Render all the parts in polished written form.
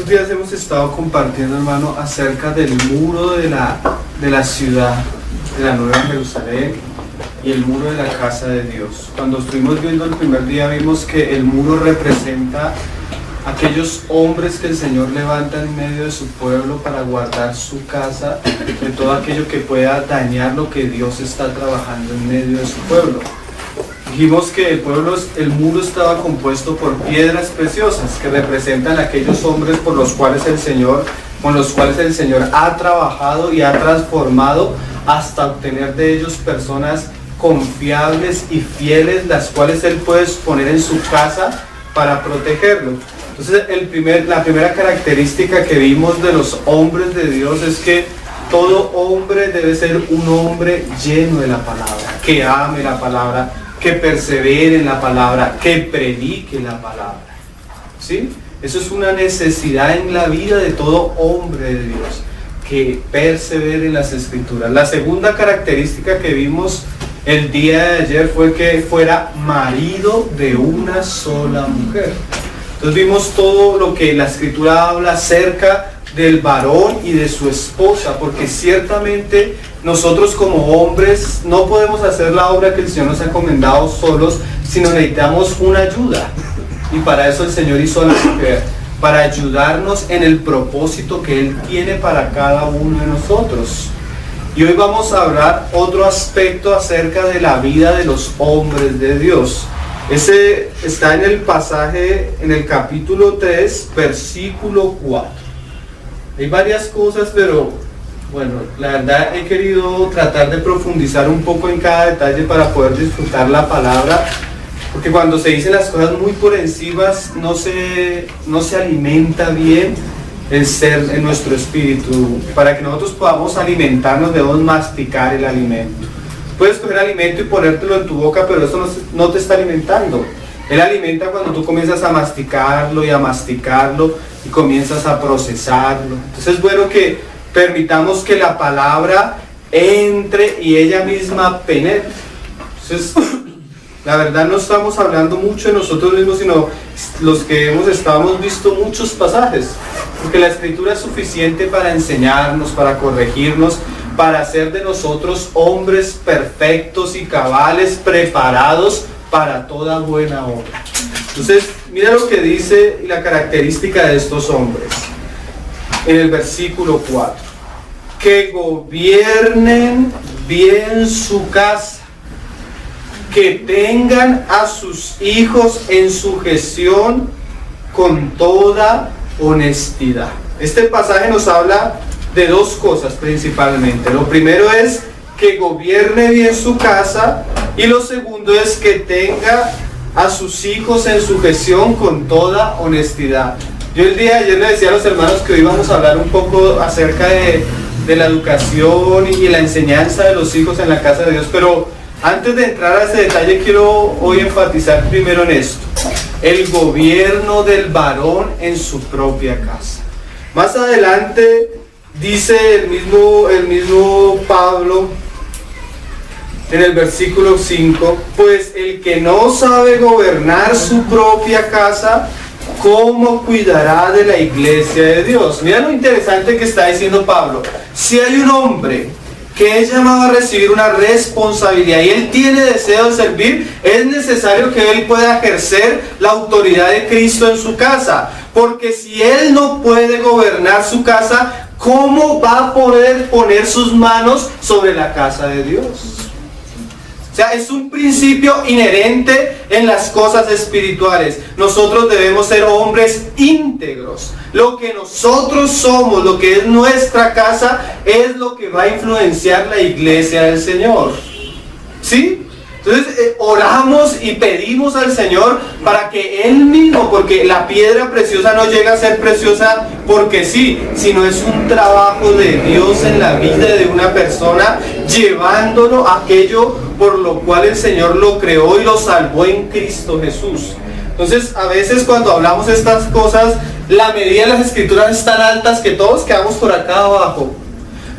Estos días hemos estado compartiendo, hermano, acerca del muro de la ciudad, de la Nueva Jerusalén, y el muro de la casa de Dios. Cuando estuvimos viendo el primer día, vimos que el muro representa aquellos hombres que el Señor levanta en medio de su pueblo para guardar su casa de todo aquello que pueda dañar lo que Dios está trabajando en medio de su pueblo. Dijimos que el muro estaba compuesto por piedras preciosas que representan a aquellos hombres con los cuales el Señor ha trabajado y ha transformado hasta obtener de ellos personas confiables y fieles, las cuales Él puede poner en su casa para protegerlo. Entonces la primera característica que vimos de los hombres de Dios es que todo hombre debe ser un hombre lleno de la palabra, que ame la palabra, que persevere en la palabra, que predique la palabra. ¿Sí? Eso es una necesidad en la vida de todo hombre de Dios, que persevere en las Escrituras. La segunda característica que vimos el día de ayer fue que fuera marido de una sola mujer. Entonces vimos todo lo que la Escritura habla acerca del varón y de su esposa, porque ciertamente nosotros como hombres no podemos hacer la obra que el Señor nos ha encomendado solos, sino necesitamos una ayuda. Y para eso el Señor hizo a la mujer, para ayudarnos en el propósito que Él tiene para cada uno de nosotros. Y hoy vamos a hablar otro aspecto acerca de la vida de los hombres de Dios. Ese está en el pasaje, en el capítulo 3, versículo 4. Hay varias cosas, pero bueno, la verdad he querido tratar de profundizar un poco en cada detalle para poder disfrutar la palabra, porque cuando se dicen las cosas muy por encima no se alimenta bien el ser en nuestro espíritu. Para que nosotros podamos alimentarnos debemos masticar el alimento. Puedes coger alimento y ponértelo en tu boca, pero eso no te está alimentando. Él alimenta cuando tú comienzas a masticarlo y a masticarlo y comienzas a procesarlo. Entonces es bueno que permitamos que la palabra entre y ella misma penetre. Entonces, la verdad no estamos hablando mucho de nosotros mismos, sino los que hemos visto muchos pasajes, porque la Escritura es suficiente para enseñarnos, para corregirnos, para hacer de nosotros hombres perfectos y cabales, preparados para toda buena obra. Entonces, mira lo que dice la característica de estos hombres en el versículo 4: que gobiernen bien su casa, que tengan a sus hijos en sujeción con toda honestidad. Este pasaje nos habla de dos cosas principalmente. Lo primero es que gobierne bien su casa, y lo segundo es que tenga a sus hijos en sujeción con toda honestidad. Yo el día de ayer le decía a los hermanos que hoy íbamos a hablar un poco acerca de la educación y la enseñanza de los hijos en la casa de Dios, pero antes de entrar a ese detalle quiero hoy enfatizar primero en esto: el gobierno del varón en su propia casa. Más adelante dice el mismo Pablo en el versículo 5: pues el que no sabe gobernar su propia casa, ¿cómo cuidará de la iglesia de Dios? Mira lo interesante que está diciendo Pablo. Si hay un hombre que es llamado a recibir una responsabilidad y él tiene deseo de servir, es necesario que él pueda ejercer la autoridad de Cristo en su casa, porque si él no puede gobernar su casa, ¿cómo va a poder poner sus manos sobre la casa de Dios? O sea, es un principio inherente en las cosas espirituales. Nosotros debemos ser hombres íntegros. Lo que nosotros somos, lo que es nuestra casa, es lo que va a influenciar la iglesia del Señor. ¿Sí? Entonces oramos y pedimos al Señor para que Él mismo, porque la piedra preciosa no llega a ser preciosa porque sí, sino es un trabajo de Dios en la vida de una persona, llevándolo a aquello por lo cual el Señor lo creó y lo salvó en Cristo Jesús. Entonces a veces cuando hablamos estas cosas, la medida de las Escrituras es tan altas que todos quedamos por acá abajo.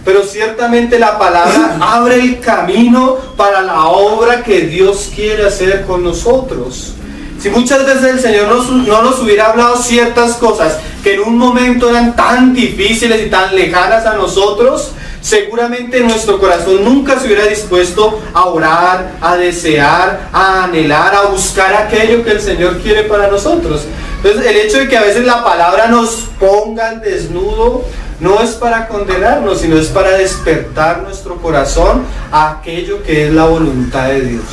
Pero ciertamente la palabra abre el camino para la obra que Dios quiere hacer con nosotros. Si muchas veces el Señor no nos hubiera hablado ciertas cosas que en un momento eran tan difíciles y tan lejanas a nosotros, seguramente nuestro corazón nunca se hubiera dispuesto a orar, a desear, a anhelar, a buscar aquello que el Señor quiere para nosotros. Entonces, el hecho de que a veces la palabra nos ponga al desnudo no es para condenarnos, sino es para despertar nuestro corazón a aquello que es la voluntad de Dios.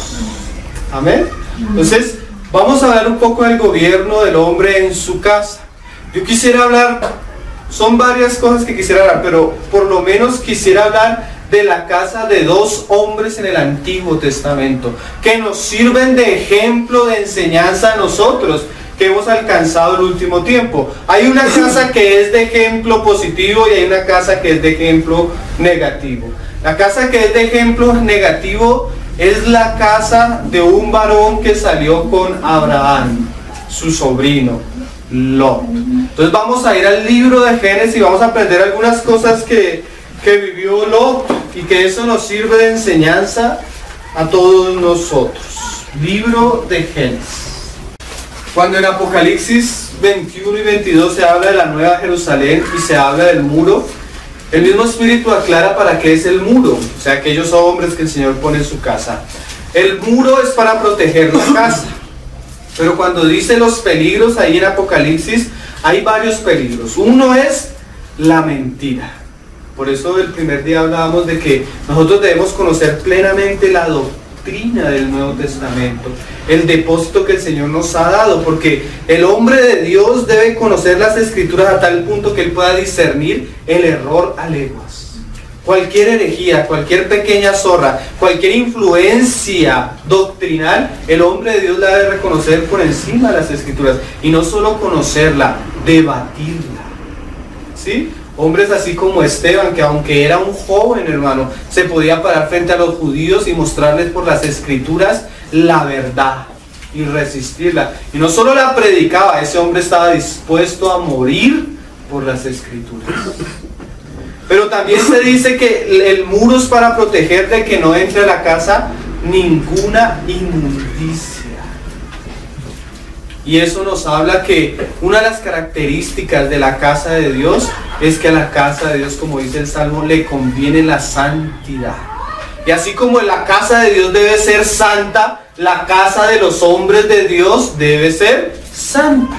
Amén. Entonces, vamos a hablar un poco del gobierno del hombre en su casa. Yo quisiera hablar, son varias cosas que quisiera hablar, pero por lo menos quisiera hablar de la casa de dos hombres en el Antiguo Testamento, que nos sirven de ejemplo, de enseñanza a nosotros, que hemos alcanzado el último tiempo. Hay una casa que es de ejemplo positivo y hay una casa que es de ejemplo negativo. La casa que es de ejemplo negativo es la casa de un varón que salió con Abraham, su sobrino, Lot. Entonces vamos a ir al libro de Génesis y vamos a aprender algunas cosas que vivió Lot y que eso nos sirve de enseñanza a todos nosotros. Libro de Génesis. Cuando en Apocalipsis 21 y 22 se habla de la Nueva Jerusalén y se habla del muro, el mismo Espíritu aclara para qué es el muro, o sea, aquellos hombres que el Señor pone en su casa. El muro es para proteger la casa, pero cuando dice los peligros ahí en Apocalipsis, hay varios peligros. Uno es la mentira. Por eso el primer día hablábamos de que nosotros debemos conocer plenamente la doctrina del Nuevo Testamento, el depósito que el Señor nos ha dado, porque el hombre de Dios debe conocer las Escrituras a tal punto que él pueda discernir el error a leguas. Cualquier herejía, cualquier pequeña zorra, cualquier influencia doctrinal, el hombre de Dios la debe reconocer por encima de las Escrituras, y no solo conocerla, debatirla. ¿Sí? Hombres así como Esteban, que aunque era un joven, hermano, se podía parar frente a los judíos y mostrarles por las Escrituras la verdad y resistirla. Y no solo la predicaba, ese hombre estaba dispuesto a morir por las Escrituras. Pero también se dice que el muro es para proteger de que no entre a la casa ninguna inmundicia. Y eso nos habla que una de las características de la casa de Dios es que a la casa de Dios, como dice el Salmo, le conviene la santidad. Y así como la casa de Dios debe ser santa, la casa de los hombres de Dios debe ser santa.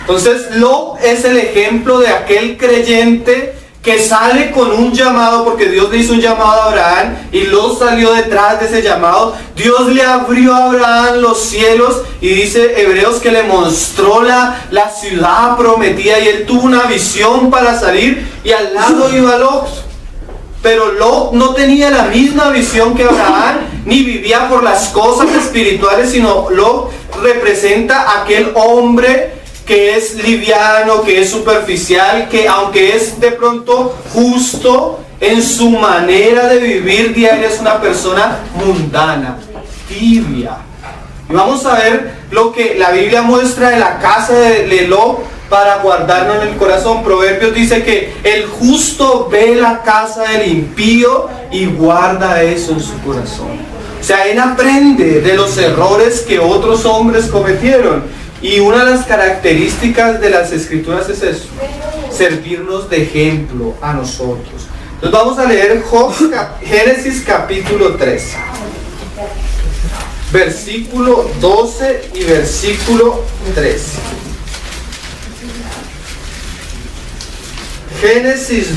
Entonces, Lot es el ejemplo de aquel creyente que sale con un llamado, porque Dios le hizo un llamado a Abraham y Lot salió detrás de ese llamado. Dios le abrió a Abraham los cielos y dice Hebreos que le mostró la ciudad prometida y él tuvo una visión para salir y al lado iba Lot. Pero Lot no tenía la misma visión que Abraham, ni vivía por las cosas espirituales, sino Lot representa aquel hombre que es liviano, que es superficial, que aunque es de pronto justo en su manera de vivir diaria, es una persona mundana, tibia. Y vamos a ver lo que la Biblia muestra de la casa de Lot para guardarlo en el corazón. Proverbios dice que el justo ve la casa del impío y guarda eso en su corazón. O sea, él aprende de los errores que otros hombres cometieron. Y una de las características de las Escrituras es eso, servirnos de ejemplo a nosotros. Entonces vamos a leer Génesis capítulo 3, versículo 12 y versículo 13. Génesis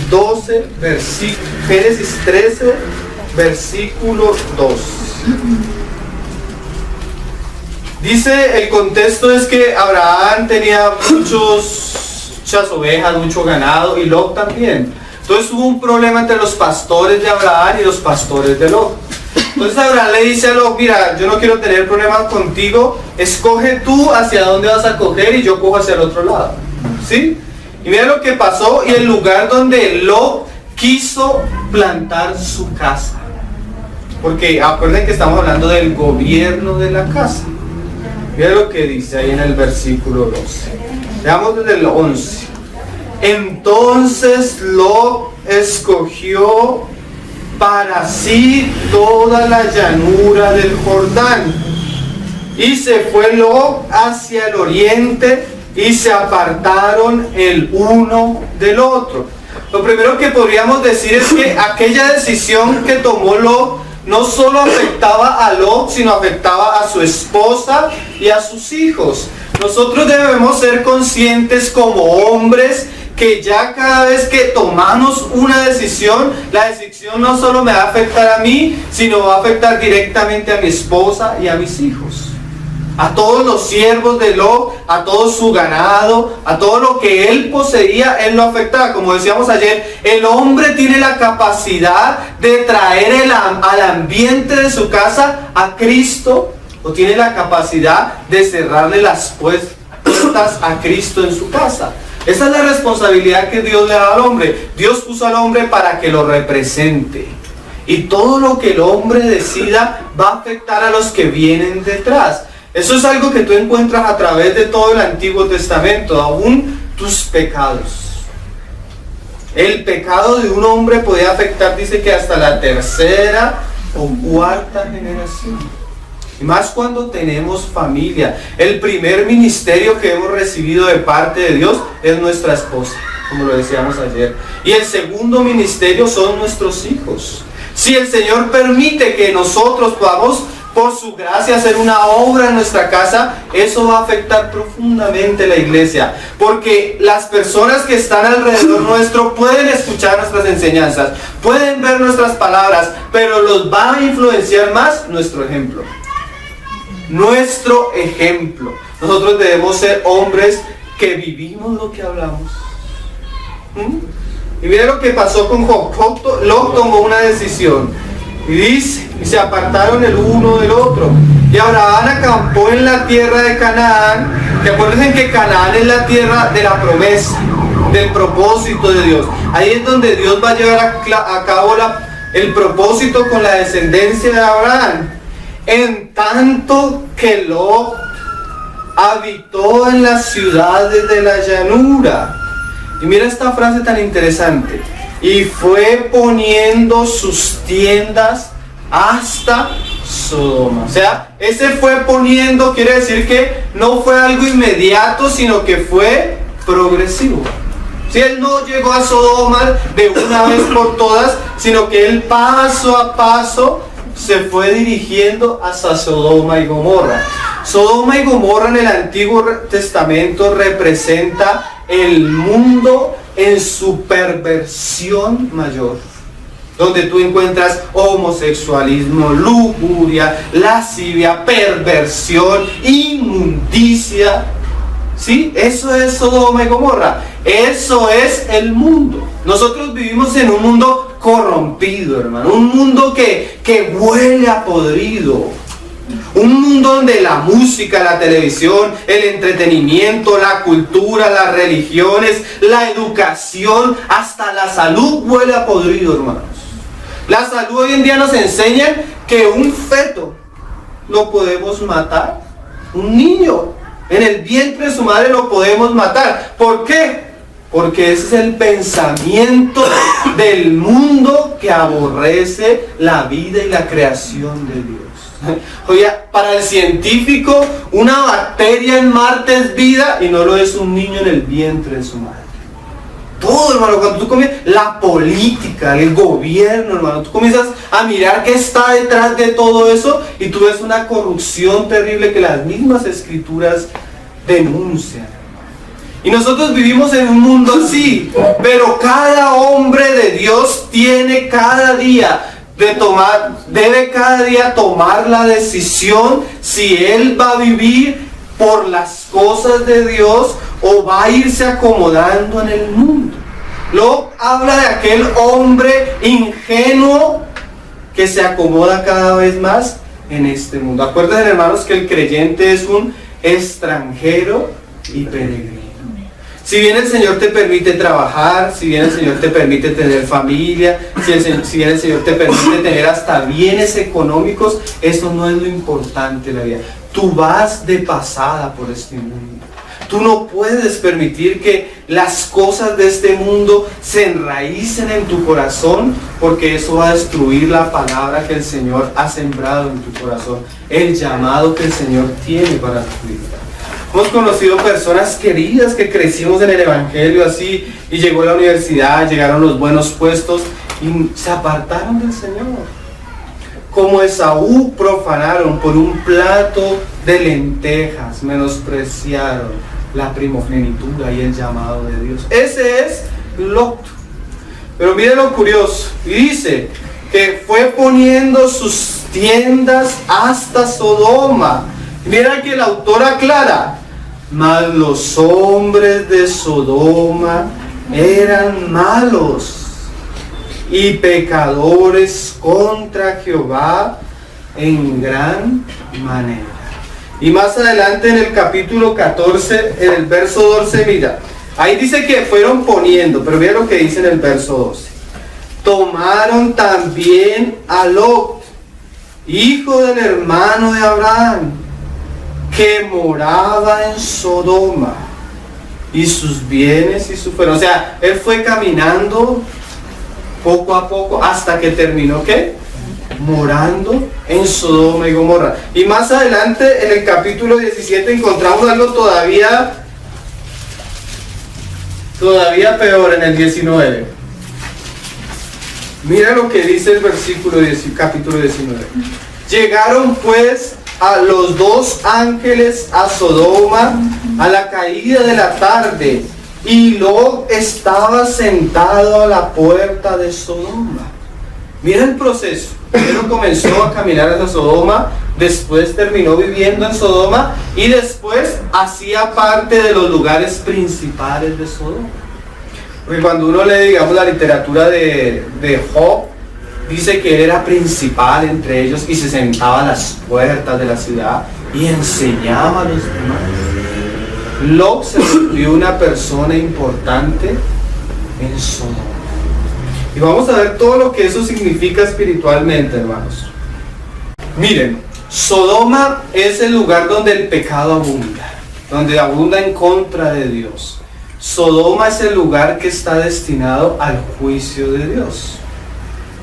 13, versículo 2. Dice, el contexto es que Abraham tenía muchas ovejas, mucho ganado, y Lot también. Entonces hubo un problema entre los pastores de Abraham y los pastores de Lot. Entonces Abraham le dice a Lot, mira, yo no quiero tener problemas contigo, escoge tú hacia dónde vas a coger y yo cojo hacia el otro lado. ¿Sí? Y mira lo que pasó, y el lugar donde Lot quiso plantar su casa. Porque acuérdense que estamos hablando del gobierno de la casa. Mira lo que dice ahí en el versículo 12. Veamos desde el 11. Entonces Lot escogió para sí toda la llanura del Jordán. Y se fue Lot hacia el oriente y se apartaron el uno del otro. Lo primero que podríamos decir es que aquella decisión que tomó Lot no solo afectaba a Lot, sino afectaba a su esposa y a sus hijos. Nosotros debemos ser conscientes como hombres que ya cada vez que tomamos una decisión, la decisión no solo me va a afectar a mí, sino va a afectar directamente a mi esposa y a mis hijos. A todos los siervos de Lot, a todo su ganado, a todo lo que él poseía, él lo afectaba. Como decíamos ayer, el hombre tiene la capacidad de traer al ambiente de su casa a Cristo, o tiene la capacidad de cerrarle las puertas a Cristo en su casa. Esa es la responsabilidad que Dios le da al hombre. Dios puso al hombre para que lo represente. Y todo lo que el hombre decida va a afectar a los que vienen detrás. Eso es algo que tú encuentras a través de todo el Antiguo Testamento, aún tus pecados. El pecado de un hombre puede afectar, dice que hasta la tercera o cuarta generación. Y más cuando tenemos familia. El primer ministerio que hemos recibido de parte de Dios es nuestra esposa, como lo decíamos ayer. Y el segundo ministerio son nuestros hijos. Si el Señor permite que nosotros podamos, por su gracia, hacer una obra en nuestra casa, eso va a afectar profundamente la iglesia. Porque las personas que están alrededor nuestro pueden escuchar nuestras enseñanzas, pueden ver nuestras palabras, pero los va a influenciar más nuestro ejemplo. Nuestro ejemplo. Nosotros debemos ser hombres que vivimos lo que hablamos. Y mira lo que pasó con Job. Lot tomó una decisión. Y dice, y se apartaron el uno del otro. Y Abraham acampó en la tierra de Canaán. Que acuérdense que Canaán es la tierra de la promesa, del propósito de Dios. Ahí es donde Dios va a llevar a cabo el propósito con la descendencia de Abraham. En tanto que Lot habitó en las ciudades de la llanura. Y mira esta frase tan interesante. Y fue poniendo sus tiendas hasta Sodoma. O sea, ese fue poniendo quiere decir que no fue algo inmediato, sino que fue progresivo. Si él no llegó a Sodoma de una vez por todas, sino que él paso a paso se fue dirigiendo hasta Sodoma y Gomorra. Sodoma y Gomorra en el Antiguo Testamento representa el mundo en su perversión mayor, donde tú encuentras homosexualismo, lujuria, lascivia, perversión, inmundicia. ¿Sí? Eso es Sodoma y Gomorra. Eso es el mundo. Nosotros vivimos en un mundo corrompido, hermano. Un mundo que huele a podrido. Un mundo donde la música, la televisión, el entretenimiento, la cultura, las religiones, la educación, hasta la salud huele a podrido, hermanos. La salud hoy en día nos enseña que un feto lo podemos matar. Un niño en el vientre de su madre lo podemos matar. ¿Por qué? Porque ese es el pensamiento del mundo que aborrece la vida y la creación de Dios. Oye, para el científico, una bacteria en Marte es vida y no lo es un niño en el vientre de su madre. Todo, hermano, cuando tú comienzas, la política, el gobierno, hermano, tú comienzas a mirar qué está detrás de todo eso y tú ves una corrupción terrible que las mismas escrituras denuncian. Y nosotros vivimos en un mundo así, pero cada hombre de Dios tiene cada día debe cada día tomar la decisión si él va a vivir por las cosas de Dios o va a irse acomodando en el mundo. Luego habla de aquel hombre ingenuo que se acomoda cada vez más en este mundo. Acuérdense, hermanos, que el creyente es un extranjero y peregrino. Si bien el Señor te permite trabajar, si bien el Señor te permite tener familia, si bien el Señor te permite tener hasta bienes económicos, eso no es lo importante en la vida. Tú vas de pasada por este mundo. Tú no puedes permitir que las cosas de este mundo se enraícen en tu corazón, porque eso va a destruir la palabra que el Señor ha sembrado en tu corazón, el llamado que el Señor tiene para tu vida. Hemos conocido personas queridas que crecimos en el Evangelio así, y llegó la universidad, llegaron los buenos puestos y se apartaron del Señor. Como Esaú profanaron por un plato de lentejas, menospreciaron la primogenitura y el llamado de Dios. Ese es Lot. Pero miren lo curioso, y dice que fue poniendo sus tiendas hasta Sodoma. Mira que el autor aclara: mas los hombres de Sodoma eran malos y pecadores contra Jehová en gran manera. Y más adelante en el capítulo 14, en el verso 12, mira, ahí dice que fueron poniendo, pero mira lo que dice en el verso 12. Tomaron también a Lot, hijo del hermano de Abraham, que moraba en Sodoma, y sus bienes y su fueron. O sea, él fue caminando poco a poco hasta que terminó, ¿qué? Morando en Sodoma y Gomorra. Y más adelante en el capítulo 17 encontramos algo todavía peor, en el 19. Mira lo que dice el capítulo 19. Llegaron pues a los dos ángeles a Sodoma a la caída de la tarde, y Lot estaba sentado a la puerta de Sodoma. Mira el proceso. Primero comenzó a caminar hacia Sodoma, después terminó viviendo en Sodoma, y después hacía parte de los lugares principales de Sodoma. Porque cuando uno lee, digamos, la literatura de Job, dice que él era principal entre ellos y se sentaba a las puertas de la ciudad y enseñaba a los demás. Lot se volvió una persona importante en Sodoma. Y vamos a ver todo lo que eso significa espiritualmente, hermanos. Miren, Sodoma es el lugar donde el pecado abunda, donde abunda en contra de Dios. Sodoma es el lugar que está destinado al juicio de Dios.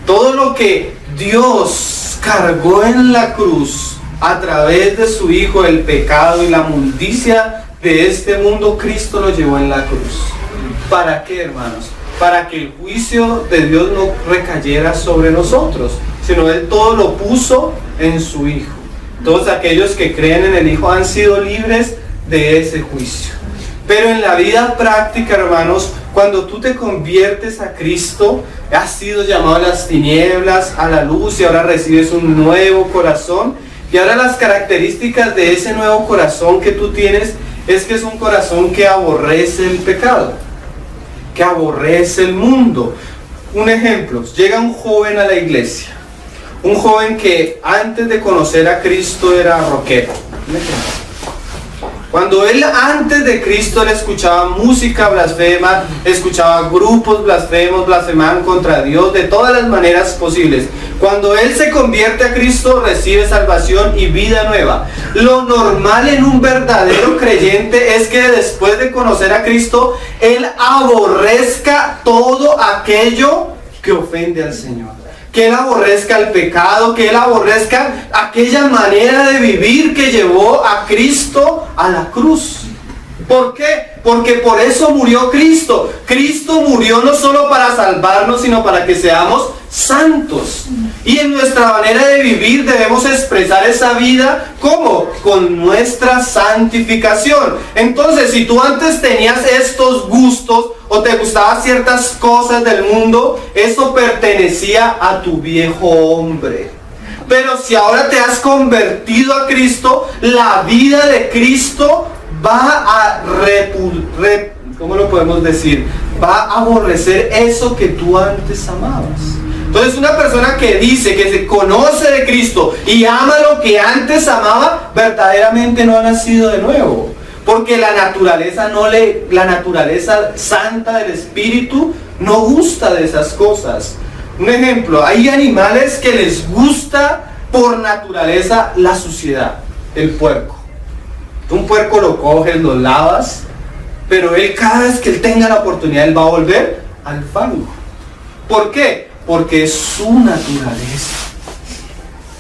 Todo lo que Dios cargó en la cruz a través de su Hijo, el pecado y la mundicia de este mundo, Cristo lo llevó en la cruz. ¿Para qué, hermanos? Para que el juicio de Dios no recayera sobre nosotros, sino Él todo lo puso en su Hijo. Todos aquellos que creen en el Hijo han sido libres de ese juicio. Pero en la vida práctica, hermanos, cuando tú te conviertes a Cristo, has sido llamado a las tinieblas, a la luz, y ahora recibes un nuevo corazón. Y ahora las características de ese nuevo corazón que tú tienes es que es un corazón que aborrece el pecado, que aborrece el mundo. Un ejemplo: llega un joven a la iglesia, un joven que antes de conocer a Cristo era rockero. Cuando él antes de Cristo le escuchaba música blasfema, escuchaba grupos blasfemos, blasfemaban contra Dios de todas las maneras posibles. Cuando él se convierte a Cristo, recibe salvación y vida nueva. Lo normal en un verdadero creyente es que después de conocer a Cristo, él aborrezca todo aquello que ofende al Señor. Que él aborrezca el pecado, que él aborrezca aquella manera de vivir que llevó a Cristo a la cruz. ¿Por qué? Porque por eso murió Cristo. Cristo murió no solo para salvarnos, sino para que seamos santos. Y en nuestra manera de vivir debemos expresar esa vida, ¿cómo? Con nuestra santificación. Entonces, si tú antes tenías estos gustos o te gustaban ciertas cosas del mundo, eso pertenecía a tu viejo hombre. Pero si ahora te has convertido a Cristo, la vida de Cristo va a ¿cómo lo podemos decir? Va a aborrecer eso que tú antes amabas. Entonces, una persona que dice que se conoce de Cristo y ama lo que antes amaba, verdaderamente no ha nacido de nuevo. Porque la naturaleza santa del Espíritu no gusta de esas cosas. Un ejemplo: hay animales que les gusta por naturaleza la suciedad. El puerco. Un puerco lo coges, lo lavas, pero él, cada vez que él tenga la oportunidad, él va a volver al fango. ¿Por qué? Porque es su naturaleza.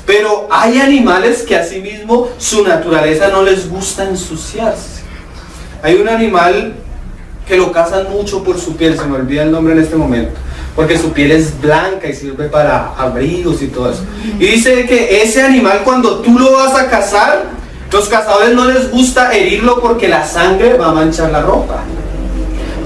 Pero hay animales que asimismo su naturaleza no les gusta ensuciarse. Hay un animal que lo cazan mucho por su piel, se me olvida el nombre en este momento, porque su piel es blanca y sirve para abrigos y todo eso. Y dice que ese animal, cuando tú lo vas a cazar, los cazadores no les gusta herirlo porque la sangre va a manchar la ropa.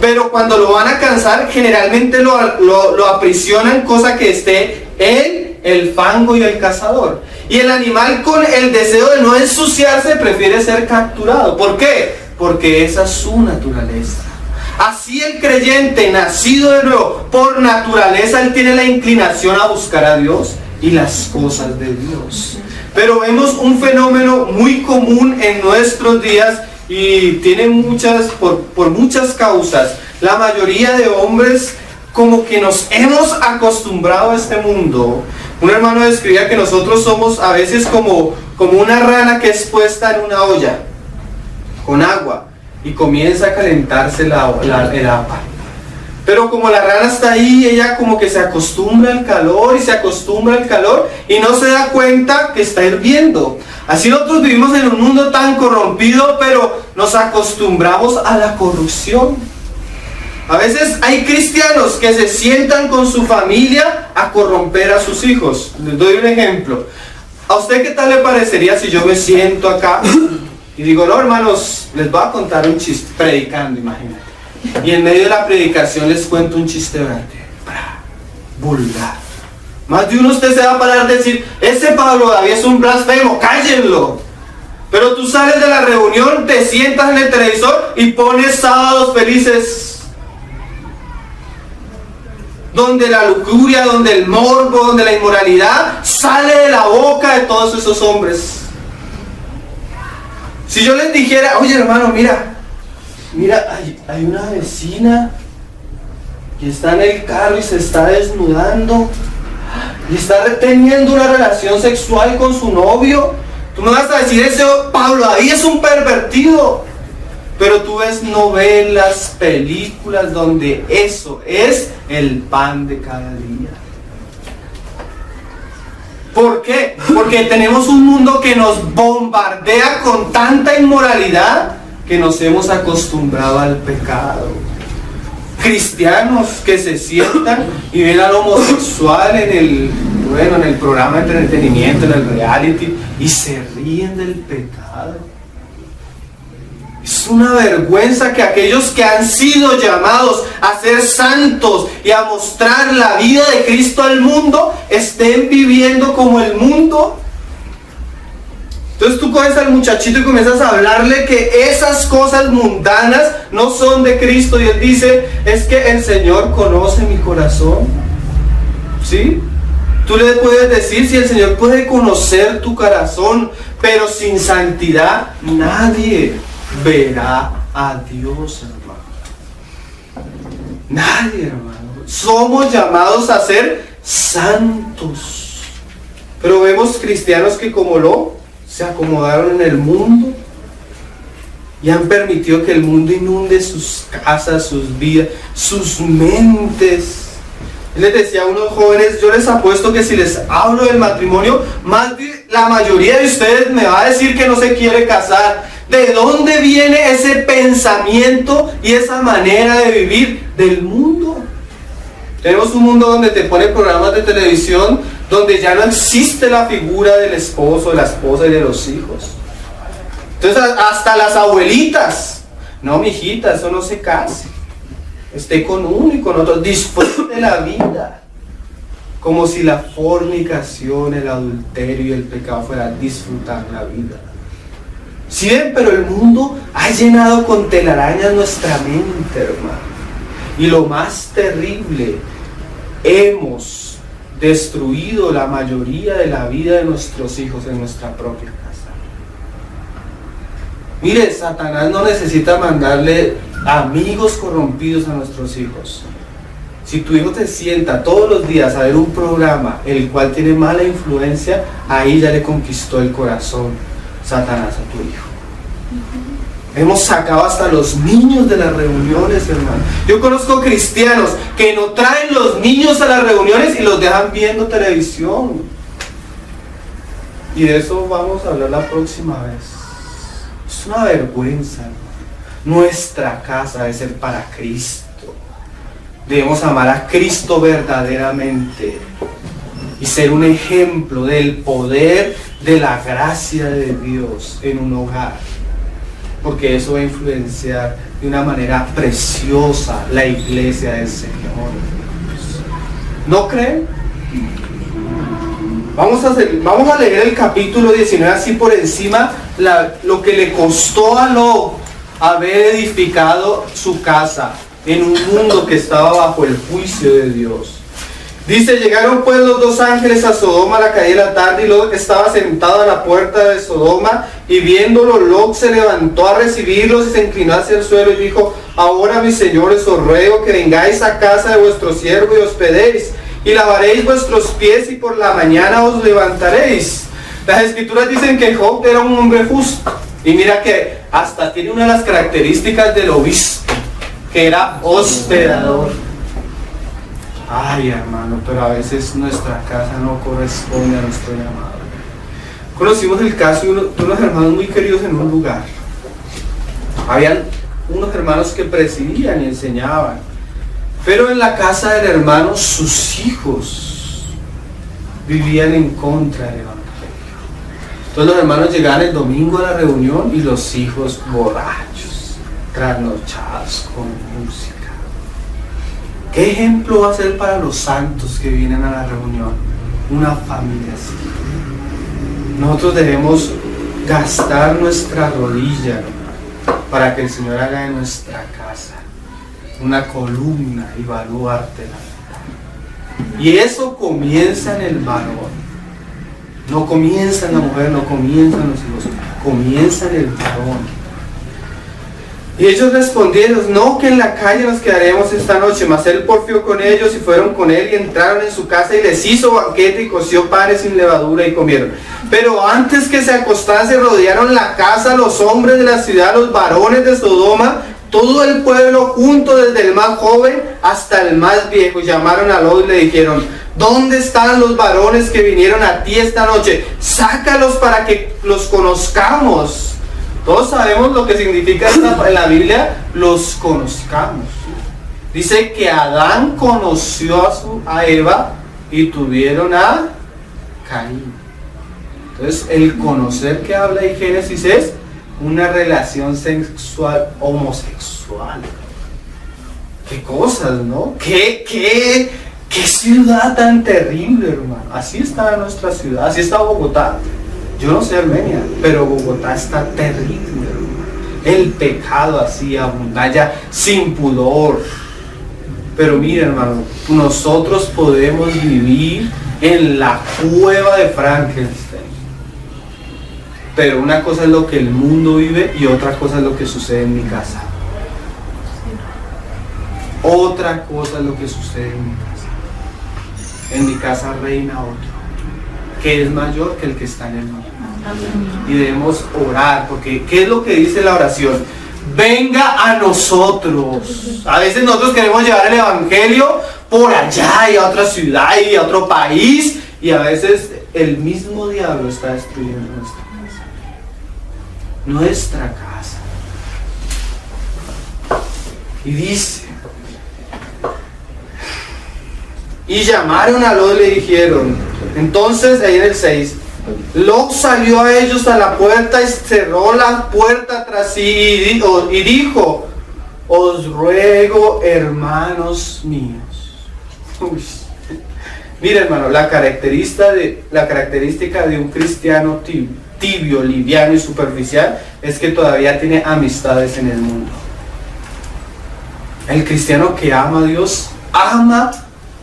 Pero cuando lo van a cazar, generalmente lo aprisionan, cosa que esté él, el fango y el cazador. Y el animal, con el deseo de no ensuciarse, prefiere ser capturado. ¿Por qué? Porque esa es su naturaleza. Así el creyente, nacido de nuevo, por naturaleza, él tiene la inclinación a buscar a Dios y las cosas de Dios. Pero vemos un fenómeno muy común en nuestros días y tiene por muchas causas. La mayoría de hombres como que nos hemos acostumbrado a este mundo. Un hermano describía que nosotros somos a veces como una rana que es puesta en una olla con agua y comienza a calentarse el agua. Pero como la rana está ahí, ella como que se acostumbra al calor y no se da cuenta que está hirviendo. Así nosotros vivimos en un mundo tan corrompido, pero nos acostumbramos a la corrupción. A veces hay cristianos que se sientan con su familia a corromper a sus hijos. Les doy un ejemplo. ¿A usted qué tal le parecería si yo me siento acá y digo, no hermanos, les voy a contar un chiste, predicando, imagínate? Y en medio de la predicación les cuento un chiste verde, vulgar. Más de uno usted se va a parar a decir, ese Pablo David es un blasfemo, cállenlo. Pero tú sales de la reunión, te sientas en el televisor y pones Sábados Felices, donde la lujuria, donde el morbo, donde la inmoralidad sale de la boca de todos esos hombres. Si yo les dijera, oye hermano, mira, hay una vecina que está en el carro y se está desnudando y está teniendo una relación sexual con su novio, tú me vas a decir, ese Pablo David es un pervertido. Pero tú ves novelas, películas donde eso es el pan de cada día. ¿Por qué? Porque tenemos un mundo que nos bombardea con tanta inmoralidad que nos hemos acostumbrado al pecado. Cristianos que se sientan y ven al homosexual en el programa de entretenimiento, en el reality, y se ríen del pecado. Es una vergüenza que aquellos que han sido llamados a ser santos y a mostrar la vida de Cristo al mundo estén viviendo como el mundo. Entonces tú coges al muchachito y comienzas a hablarle que esas cosas mundanas no son de Cristo y él dice, es que el Señor conoce mi corazón. ¿Sí? Tú le puedes decir, si el Señor puede conocer tu corazón, pero sin santidad nadie verá a Dios, hermano. Nadie, hermano. Somos llamados a ser santos. Pero vemos cristianos que se acomodaron en el mundo y han permitido que el mundo inunde sus casas, sus vidas, sus mentes. Les decía a unos jóvenes, yo les apuesto que si les hablo del matrimonio, la mayoría de ustedes me va a decir que no se quiere casar. ¿De dónde viene ese pensamiento y esa manera de vivir del mundo? Tenemos un mundo donde te ponen programas de televisión donde ya no existe la figura del esposo, de la esposa y de los hijos. Entonces hasta las abuelitas, no mijita, eso no se case. Esté con uno y con otro, disfrute la vida. Como si la fornicación, el adulterio y el pecado fueran disfrutar la vida. ¿Sí ven? Pero el mundo ha llenado con telarañas nuestra mente, hermano. Y lo más terrible, hemos destruido la mayoría de la vida de nuestros hijos en nuestra propia casa. Mire, Satanás no necesita mandarle amigos corrompidos a nuestros hijos. Si tu hijo te sienta todos los días a ver un programa el cual tiene mala influencia, ahí ya le conquistó el corazón Satanás a tu hijo. Hemos sacado hasta los niños de las reuniones, hermano. Yo conozco cristianos que no traen los niños a las reuniones y los dejan viendo televisión. Y de eso vamos a hablar la próxima vez. Es una vergüenza, hermano. Nuestra casa debe ser para Cristo. Debemos amar a Cristo verdaderamente y ser un ejemplo del poder de la gracia de Dios en un hogar, porque eso va a influenciar de una manera preciosa la iglesia del Señor. ¿No creen? Vamos a leer el capítulo 19 así por encima, lo que le costó a Lot haber edificado su casa en un mundo que estaba bajo el juicio de Dios. Dice: llegaron pues los dos ángeles a Sodoma a la caída de la tarde, y Lot estaba sentado a la puerta de Sodoma, y viéndolo, Lot se levantó a recibirlos y se inclinó hacia el suelo y dijo: ahora, mis señores, os ruego que vengáis a casa de vuestro siervo y hospedéis, y lavaréis vuestros pies, y por la mañana os levantaréis. Las escrituras dicen que Job era un hombre justo, y mira que hasta tiene una de las características del obispo, que era hospedador. Ay, hermano, pero a veces nuestra casa no corresponde a nuestro llamado. Conocimos el caso de unos hermanos muy queridos en un lugar. Habían unos hermanos que presidían y enseñaban, pero en la casa del hermano sus hijos vivían en contra del evangelio. Entonces los hermanos llegaban el domingo a la reunión y los hijos borrachos, trasnochados con música. ¿Qué ejemplo va a ser para los santos que vienen a la reunión? Una familia así. Nosotros debemos gastar nuestra rodilla para que el Señor haga en nuestra casa una columna y baluarte. Y eso comienza en el varón. No comienza en la mujer, no comienza en los hijos, comienza en el varón. Y ellos respondieron: no, que en la calle nos quedaremos esta noche. Mas él porfió con ellos y fueron con él y entraron en su casa y les hizo banquete y coció panes sin levadura y comieron. Pero antes que se acostase rodearon la casa los hombres de la ciudad, los varones de Sodoma, todo el pueblo junto, desde el más joven hasta el más viejo. Y llamaron a Lot y le dijeron: ¿dónde están los varones que vinieron a ti esta noche? Sácalos para que los conozcamos. Todos sabemos lo que significa en la Biblia, los conozcamos. Dice que Adán conoció a Eva y tuvieron a Caín. Entonces el conocer que habla en Génesis es una relación sexual homosexual. Qué cosas, ¿no? Qué ciudad tan terrible, hermano. Así está nuestra ciudad, así está Bogotá. Yo no sé Armenia, pero Bogotá está terrible, hermano. El pecado así abundante, sin pudor. Pero mira, hermano, nosotros podemos vivir en la cueva de Frankenstein. Pero una cosa es lo que el mundo vive y otra cosa es lo que sucede en mi casa. Otra cosa es lo que sucede en mi casa. En mi casa reina otro, que es mayor que el que está en el mundo. Y debemos orar, porque ¿qué es lo que dice la oración? Venga a nosotros. A veces nosotros queremos llevar el evangelio por allá y a otra ciudad y a otro país, y a veces el mismo diablo está destruyendo nuestra casa. Y dice: y llamaron a Lot y le dijeron. Entonces ahí en el 6, Lot salió a ellos a la puerta y cerró la puerta tras sí y dijo: os ruego, hermanos míos. Mira, hermano, la característica de un cristiano tibio, liviano y superficial es que todavía tiene amistades en el mundo. El cristiano que ama a Dios ama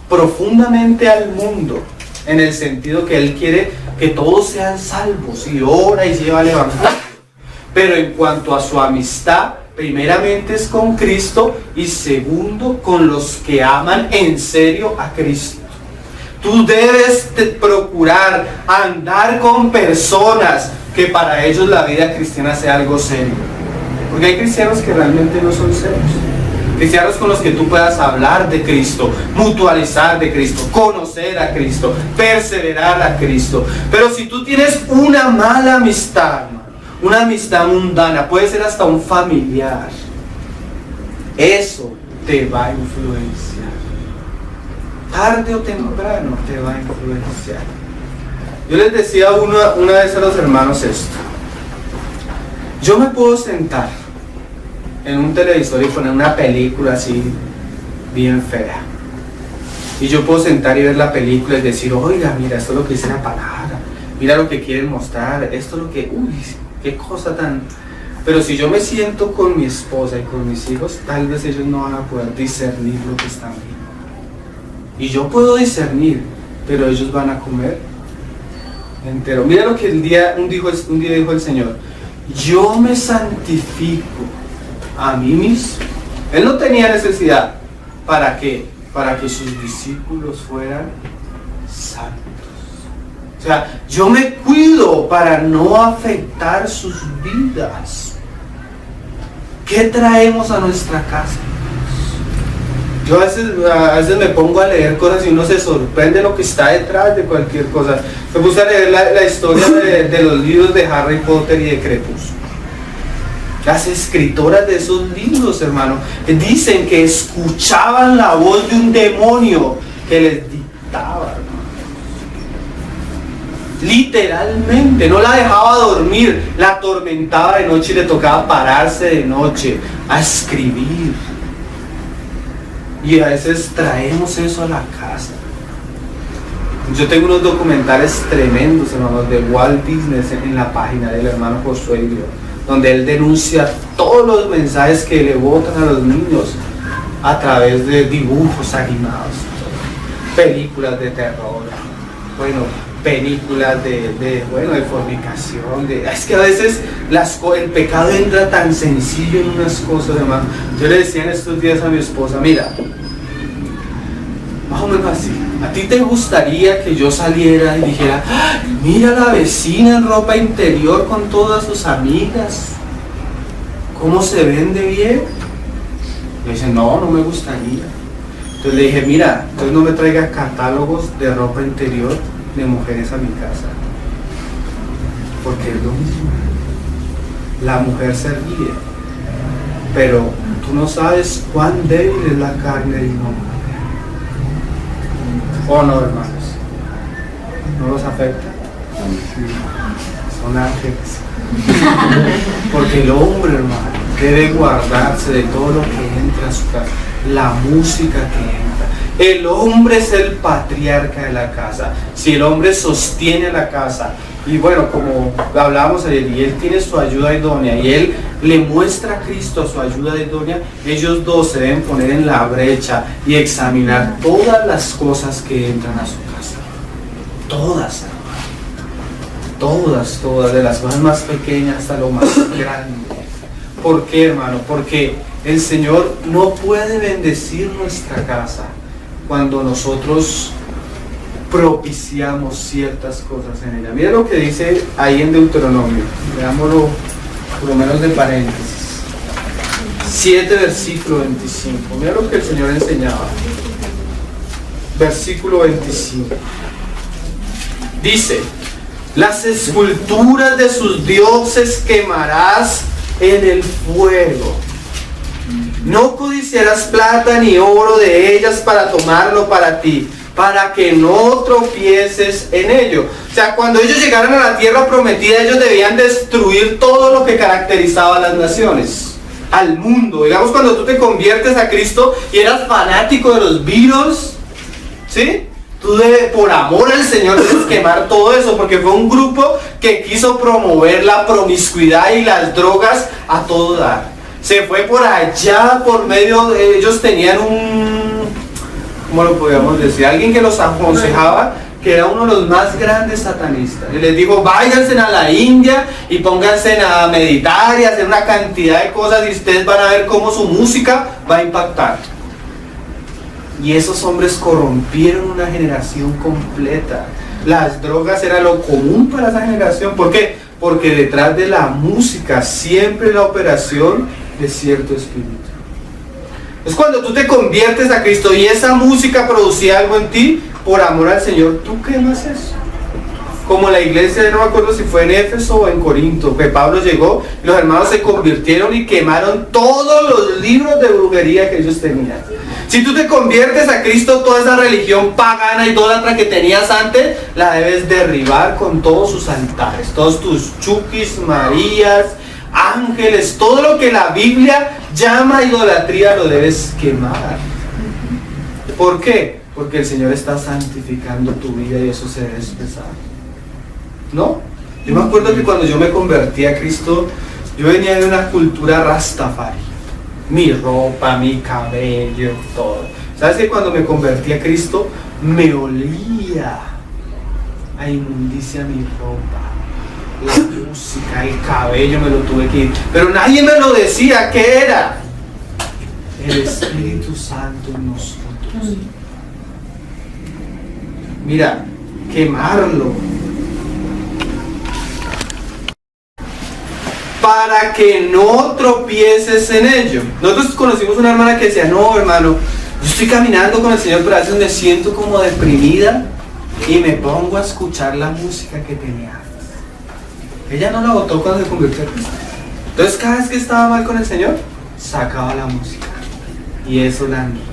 profundamente al mundo, en el sentido que él quiere que todos sean salvos y ora y lleva el evangelio. Pero en cuanto a su amistad, primeramente es con Cristo y segundo con los que aman en serio a Cristo. Tú debes procurar andar con personas que para ellos la vida cristiana sea algo serio. Porque hay cristianos que realmente no son serios. Cristianos con los que tú puedas hablar de Cristo, mutualizar de Cristo, conocer a Cristo, perseverar a Cristo. Pero si tú tienes una mala amistad, una amistad mundana, puede ser hasta un familiar, eso te va a influenciar. Tarde o temprano te va a influenciar. Yo les decía una vez a los hermanos esto. Yo me puedo sentar en un televisor y poner una película así bien fea. Y yo puedo sentar y ver la película y decir, oiga, mira, esto es lo que dice la palabra. Mira lo que quieren mostrar. Esto es lo que... Uy, qué cosa tan... Pero si yo me siento con mi esposa y con mis hijos, tal vez ellos no van a poder discernir lo que están viendo. Y yo puedo discernir, pero ellos van a comer entero. Mira lo que un día dijo el Señor. Yo me santifico a mí mismo. Él no tenía necesidad. ¿Para qué? Para que sus discípulos fueran santos. O sea, yo me cuido para no afectar sus vidas. ¿Qué traemos a nuestra casa? Yo a veces me pongo a leer cosas y uno se sorprende de lo que está detrás de cualquier cosa. Me puse a leer la historia de los libros de Harry Potter y de Crepúsculo. Las escritoras de esos libros, hermano, dicen que escuchaban la voz de un demonio que les dictaba, hermano. Literalmente, no la dejaba dormir, la atormentaba de noche y le tocaba pararse de noche a escribir. Y a veces traemos eso a la casa. Yo tengo unos documentales tremendos, hermanos, de Walt Disney en la página del hermano Josué Irió, donde él denuncia todos los mensajes que le botan a los niños a través de dibujos animados, películas de terror, películas de fornicación. Es que a veces el pecado entra tan sencillo en unas cosas, hermano. Yo le decía en estos días a mi esposa, mira, más o menos así, ¿a ti te gustaría que yo saliera y dijera, mira la vecina en ropa interior con todas sus amigas, cómo se vende bien? Le dice, no me gustaría. Entonces le dije, mira, entonces no me traigas catálogos de ropa interior de mujeres a mi casa, porque es lo mismo. La mujer se ríe, pero tú no sabes cuán débil es la carne de un hombre. ¿O no, hermanos? ¿No los afecta? Son ángeles. Porque el hombre, hermano, debe guardarse de todo lo que entra a su casa, la música que entra. El hombre es el patriarca de la casa. Si el hombre sostiene la casa, y bueno, como hablábamos ayer, y él tiene su ayuda idónea, y él le muestra a Cristo su ayuda idónea, ellos dos se deben poner en la brecha y examinar todas las cosas que entran a su casa. Todas, hermano. Todas, de las cosas más pequeñas hasta lo más grande. ¿Por qué, hermano? Porque el Señor no puede bendecir nuestra casa cuando nosotros propiciamos ciertas cosas en ella. Mira lo que dice ahí en Deuteronomio, veámoslo por lo menos de paréntesis, 7 versículo 25, mira lo que el Señor enseñaba, versículo 25, dice, las esculturas de sus dioses quemarás en el fuego. No codiciarás plata ni oro de ellas para tomarlo para ti, para que no tropieces en ello. O sea, cuando ellos llegaron a la tierra prometida, ellos debían destruir todo lo que caracterizaba a las naciones, al mundo. Digamos, cuando tú te conviertes a Cristo y eras fanático de los Beatles, ¿sí? Tú por amor al Señor debes quemar todo eso, porque fue un grupo que quiso promover la promiscuidad y las drogas a todo dar. Se fue por allá por medio de ellos, tenían ¿cómo lo podríamos decir? Alguien que los aconsejaba, que era uno de los más grandes satanistas. Y les dijo, váyanse a la India y pónganse a meditar y hacer una cantidad de cosas y ustedes van a ver cómo su música va a impactar. Y esos hombres corrompieron una generación completa. Las drogas era lo común para esa generación. ¿Por qué? Porque detrás de la música siempre la operación de cierto espíritu. Es cuando tú te conviertes a Cristo y esa música producía algo en ti, por amor al Señor, tú quemas eso. como la iglesia, no me acuerdo si fue en Éfeso o en Corinto, que Pablo llegó y los hermanos se convirtieron y quemaron todos los libros de brujería que ellos tenían. Si tú te conviertes a Cristo, toda esa religión pagana, idólatra que tenías antes, la debes derribar con todos sus altares, todos tus chukis, marías, ángeles, todo lo que la Biblia llama idolatría lo debes quemar. ¿Por qué? Porque el Señor está santificando tu vida y eso se debe expresar. ¿No? Yo me acuerdo que cuando yo me convertí a Cristo, yo venía de una cultura rastafari. Mi ropa, mi cabello, todo. ¿Sabes que cuando me convertí a Cristo, me olía a inmundicia mi ropa? La música, el cabello me lo tuve que ir. Pero nadie me lo decía, ¿qué era? El Espíritu Santo en nosotros. Mira, quemarlo. Para que no tropieces en ello. Nosotros conocimos una hermana que decía, no hermano, yo estoy caminando con el Señor, pero a veces me siento como deprimida y me pongo a escuchar la música que tenía antes. Ella no la botó cuando se convirtió a Cristo. Entonces cada vez que estaba mal con el Señor, sacaba la música y eso la enredaba.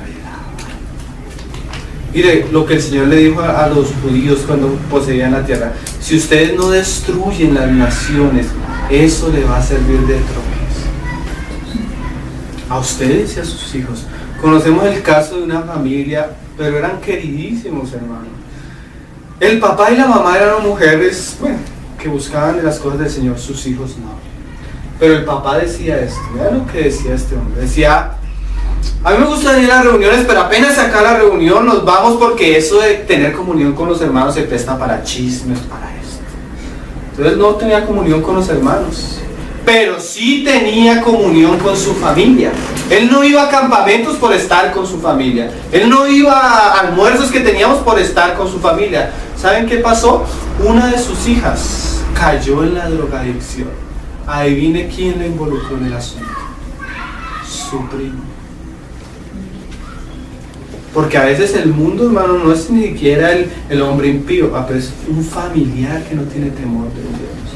Mire lo que el Señor le dijo a los judíos cuando poseían la tierra: si ustedes no destruyen las naciones, eso le va a servir de tropiezo a ustedes y a sus hijos. Conocemos el caso de una familia, pero eran queridísimos, hermanos. El papá y la mamá eran mujeres, bueno, que buscaban de las cosas del Señor, sus hijos no. Pero el papá decía esto, mira lo que decía este hombre, decía: a mí me gusta venir a las reuniones, pero apenas acá la reunión nos vamos porque eso de tener comunión con los hermanos se presta para chismes, para esto. Entonces no tenía comunión con los hermanos, pero sí tenía comunión con su familia. Él no iba a campamentos por estar con su familia. Él no iba a almuerzos que teníamos por estar con su familia. ¿Saben qué pasó? Una de sus hijas cayó en la drogadicción. Adivine quién le involucró en el asunto. Su primo. Porque a veces el mundo, hermano, no es ni siquiera el hombre impío, pero es un familiar que no tiene temor de Dios.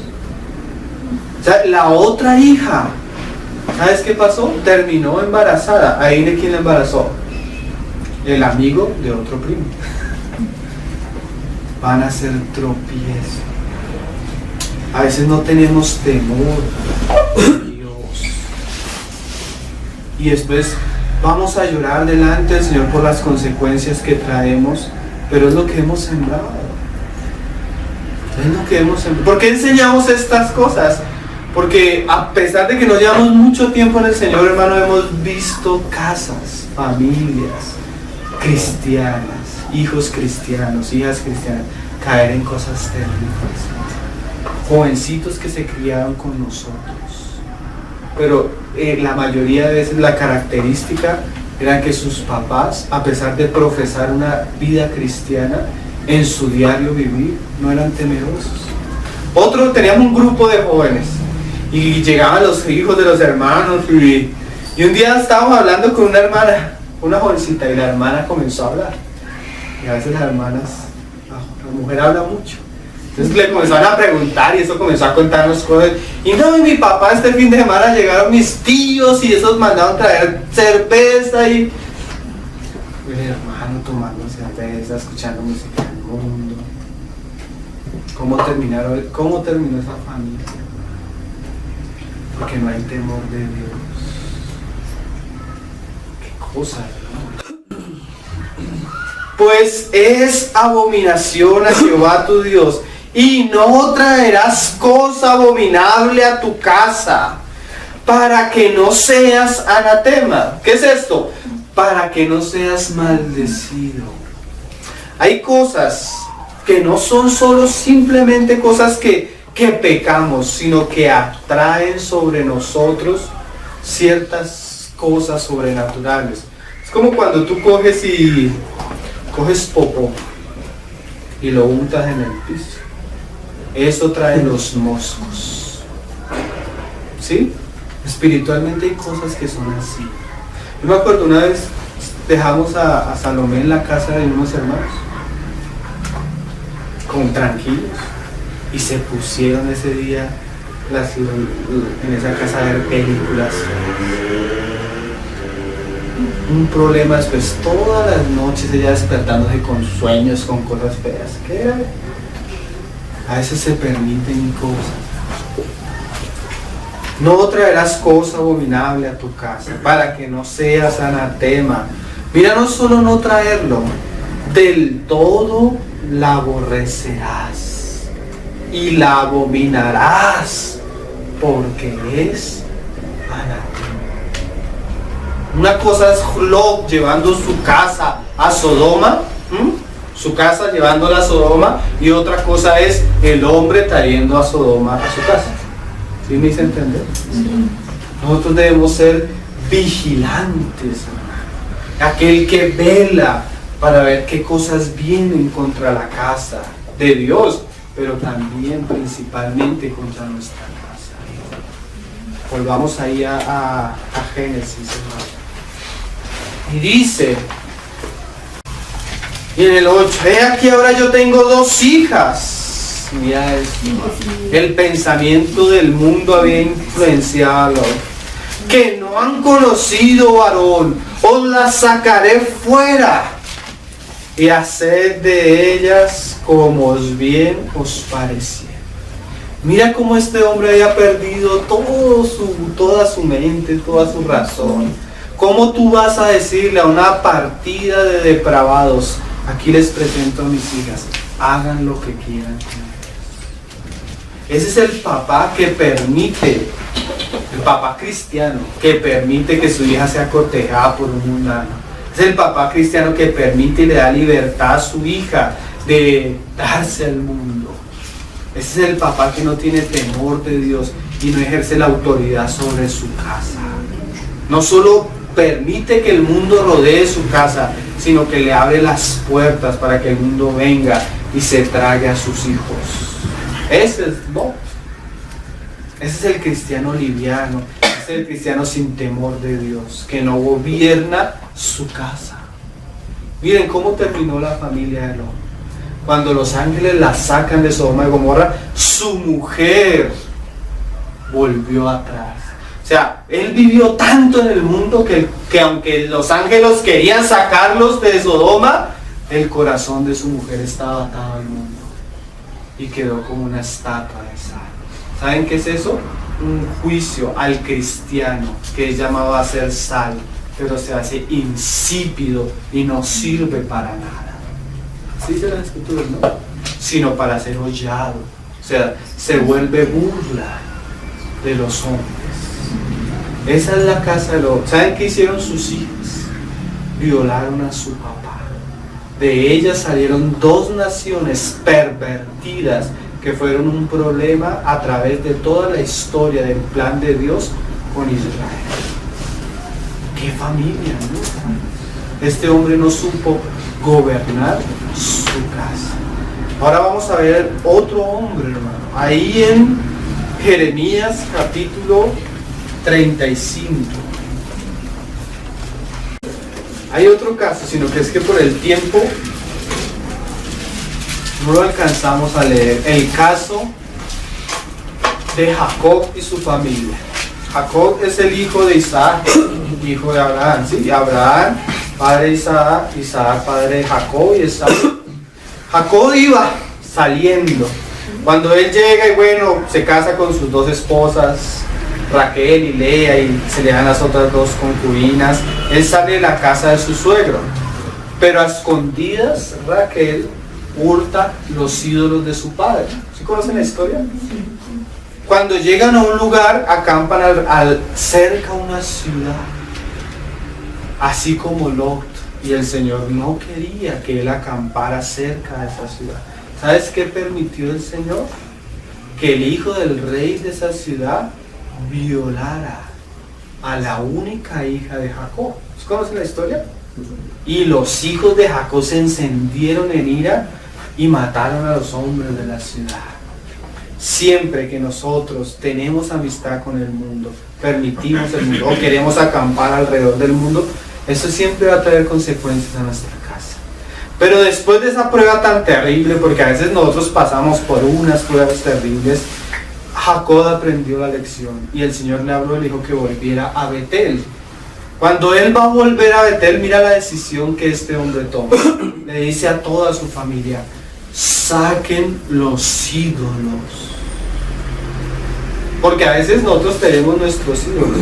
O sea, la otra hija, ¿sabes qué pasó? Terminó embarazada. Ahí de quién la embarazó. El amigo de otro primo. Van a ser tropiezos. A veces no tenemos temor de Dios. Y después vamos a llorar delante del Señor por las consecuencias que traemos, pero es lo que hemos sembrado. Es lo que hemos sembrado. ¿Por qué enseñamos estas cosas? Porque a pesar de que no llevamos mucho tiempo en el Señor, hermano, hemos visto casas, familias cristianas, hijos cristianos, hijas cristianas, caer en cosas terribles. Jovencitos que se criaron con nosotros. Pero la mayoría de veces la característica era que sus papás, a pesar de profesar una vida cristiana, en su diario vivir no eran temerosos. Teníamos un grupo de jóvenes y llegaban los hijos de los hermanos y un día estábamos hablando con una hermana, una jovencita, y la hermana comenzó a hablar. Y a veces las hermanas, la mujer habla mucho. Entonces le comenzaron a preguntar y eso comenzó a contarnos cosas. Y no, y mi papá este fin de semana llegaron mis tíos y esos mandaron traer cerveza y el hermano tomando cerveza, escuchando música del mundo. ¿Cómo terminó esa familia? Porque no hay temor de Dios. Qué cosa, ¿no? Pues es abominación a Jehová tu Dios, y no traerás cosa abominable a tu casa, para que no seas anatema. ¿Qué es esto? Para que no seas maldecido. Hay cosas que no son solo simplemente cosas que pecamos, sino que atraen sobre nosotros ciertas cosas sobrenaturales. Es como cuando tú coges popó y lo untas en el piso. Eso trae los moscos. ¿Sí? Espiritualmente hay cosas que son así. Yo me acuerdo una vez dejamos a Salomé en la casa de unos hermanos, tranquilos. y se pusieron ese día en esa casa a ver películas. Un problema después, todas las noches ella despertándose con sueños, con cosas feas. ¿Qué? A veces se permiten cosas. No traerás cosa abominable a tu casa, para que no seas anatema. Mira, no solo no traerlo, del todo la aborrecerás y la abominarás, porque es anatema. Una cosa es Lot llevando su casa a Sodoma, su casa llevándola a Sodoma, y otra cosa es el hombre trayendo a Sodoma a su casa. ¿Sí me hice entender? Nosotros debemos ser vigilantes, aquel que vela para ver qué cosas vienen contra la casa de Dios, pero también principalmente contra nuestra casa. Volvamos ahí a Génesis, hermano. Y dice, y en el 8, he aquí ahora yo tengo 2 hijas. Mira eso. El pensamiento del mundo había influenciado, que no han conocido varón, os las sacaré fuera y haced de ellas como os bien os pareciera. Mira cómo este hombre había perdido toda su mente, toda su razón. ¿Cómo tú vas a decirle a una partida de depravados, aquí les presento a mis hijas, hagan lo que quieran? Ese es el papá que permite, el papá cristiano, que permite que su hija sea cortejada por un mundano. Es el papá cristiano que permite y le da libertad a su hija de darse al mundo. Ese es el papá que no tiene temor de Dios y no ejerce la autoridad sobre su casa. No solo permite que el mundo rodee su casa, sino que le abre las puertas para que el mundo venga y se trague a sus hijos. Ese es el cristiano liviano, ese es el cristiano sin temor de Dios, que no gobierna su casa. Miren cómo terminó la familia de Lot. Cuando los ángeles la sacan de Sodoma y Gomorra, su mujer volvió atrás. O sea, él vivió tanto en el mundo que aunque los ángeles querían sacarlos de Sodoma, el corazón de su mujer estaba atado al mundo y quedó como una estatua de sal. ¿Saben qué es eso? Un juicio al cristiano que es llamado a ser sal, pero se hace insípido y no sirve para nada. ¿Sí se las escrituras, no? Sino para ser hollado. O sea, se vuelve burla de los hombres. Esa es la casa de Lot. ¿Saben qué hicieron sus hijas? Violaron a su papá. De ellas salieron 2 naciones pervertidas que fueron un problema a través de toda la historia del plan de Dios con Israel. ¡Qué familia! ¿No? Este hombre no supo gobernar su casa. Ahora vamos a ver otro hombre, hermano. Ahí en Jeremías capítulo 35. Hay otro caso, sino que es que por el tiempo no lo alcanzamos a leer. El caso de Jacob y su familia. Jacob es el hijo de Isaac, hijo de Abraham, ¿sí? Abraham, padre de Isaac, Isaac, padre de Jacob y Esaú. Jacob iba saliendo. Cuando él llega y bueno, se casa con sus 2 esposas, Raquel y Lea, y se le dan las otras 2 concubinas, él sale de la casa de su suegro. Pero a escondidas, Raquel hurta los ídolos de su padre. ¿Sí conocen la historia? Cuando llegan a un lugar, acampan cerca a una ciudad, así como Lot, y el Señor no quería que él acampara cerca de esa ciudad. ¿Sabes qué permitió el Señor? Que el hijo del rey de esa ciudad violara a la única hija de Jacob. ¿Sí conocen la historia? Y los hijos de Jacob se encendieron en ira y mataron a los hombres de la ciudad. Siempre que nosotros tenemos amistad con el mundo, permitimos el mundo o queremos acampar alrededor del mundo, eso siempre va a traer consecuencias a nuestra casa. Pero después de esa prueba tan terrible, porque a veces nosotros pasamos por unas pruebas terribles, Jacob aprendió la lección y el Señor le habló y le dijo que volviera a Betel. Cuando él va a volver a Betel, mira la decisión que este hombre toma. Le dice a toda su familia: saquen los ídolos. Porque a veces nosotros tenemos nuestros ídolos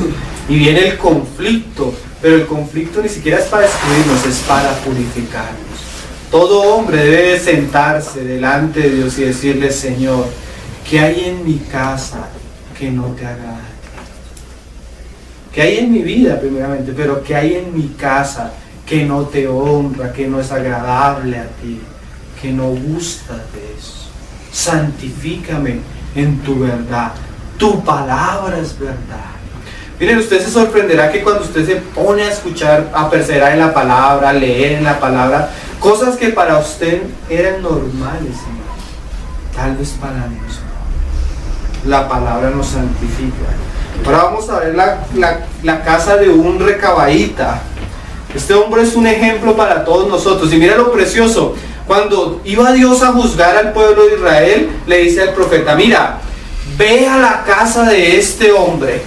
y viene el conflicto, pero el conflicto ni siquiera es para destruirnos, es para purificarnos. Todo hombre debe sentarse delante de Dios y decirle: Señor, ¿qué hay en mi casa que no te agrada? ¿Qué hay en mi vida primeramente? Pero ¿qué hay en mi casa que no te honra, que no es agradable a ti, que no gustas de eso? Santifícame en tu verdad. Tu palabra es verdad. Miren, usted se sorprenderá que cuando usted se pone a escuchar, a perseverar en la palabra, a leer en la palabra, cosas que para usted eran normales, tal vez para nosotros la palabra nos santifica. Ahora vamos a ver la casa de un recabaíta. Este hombre es un ejemplo para todos nosotros. Y mira lo precioso: cuando iba Dios a juzgar al pueblo de Israel, le dice al profeta: mira, ve a la casa de este hombre,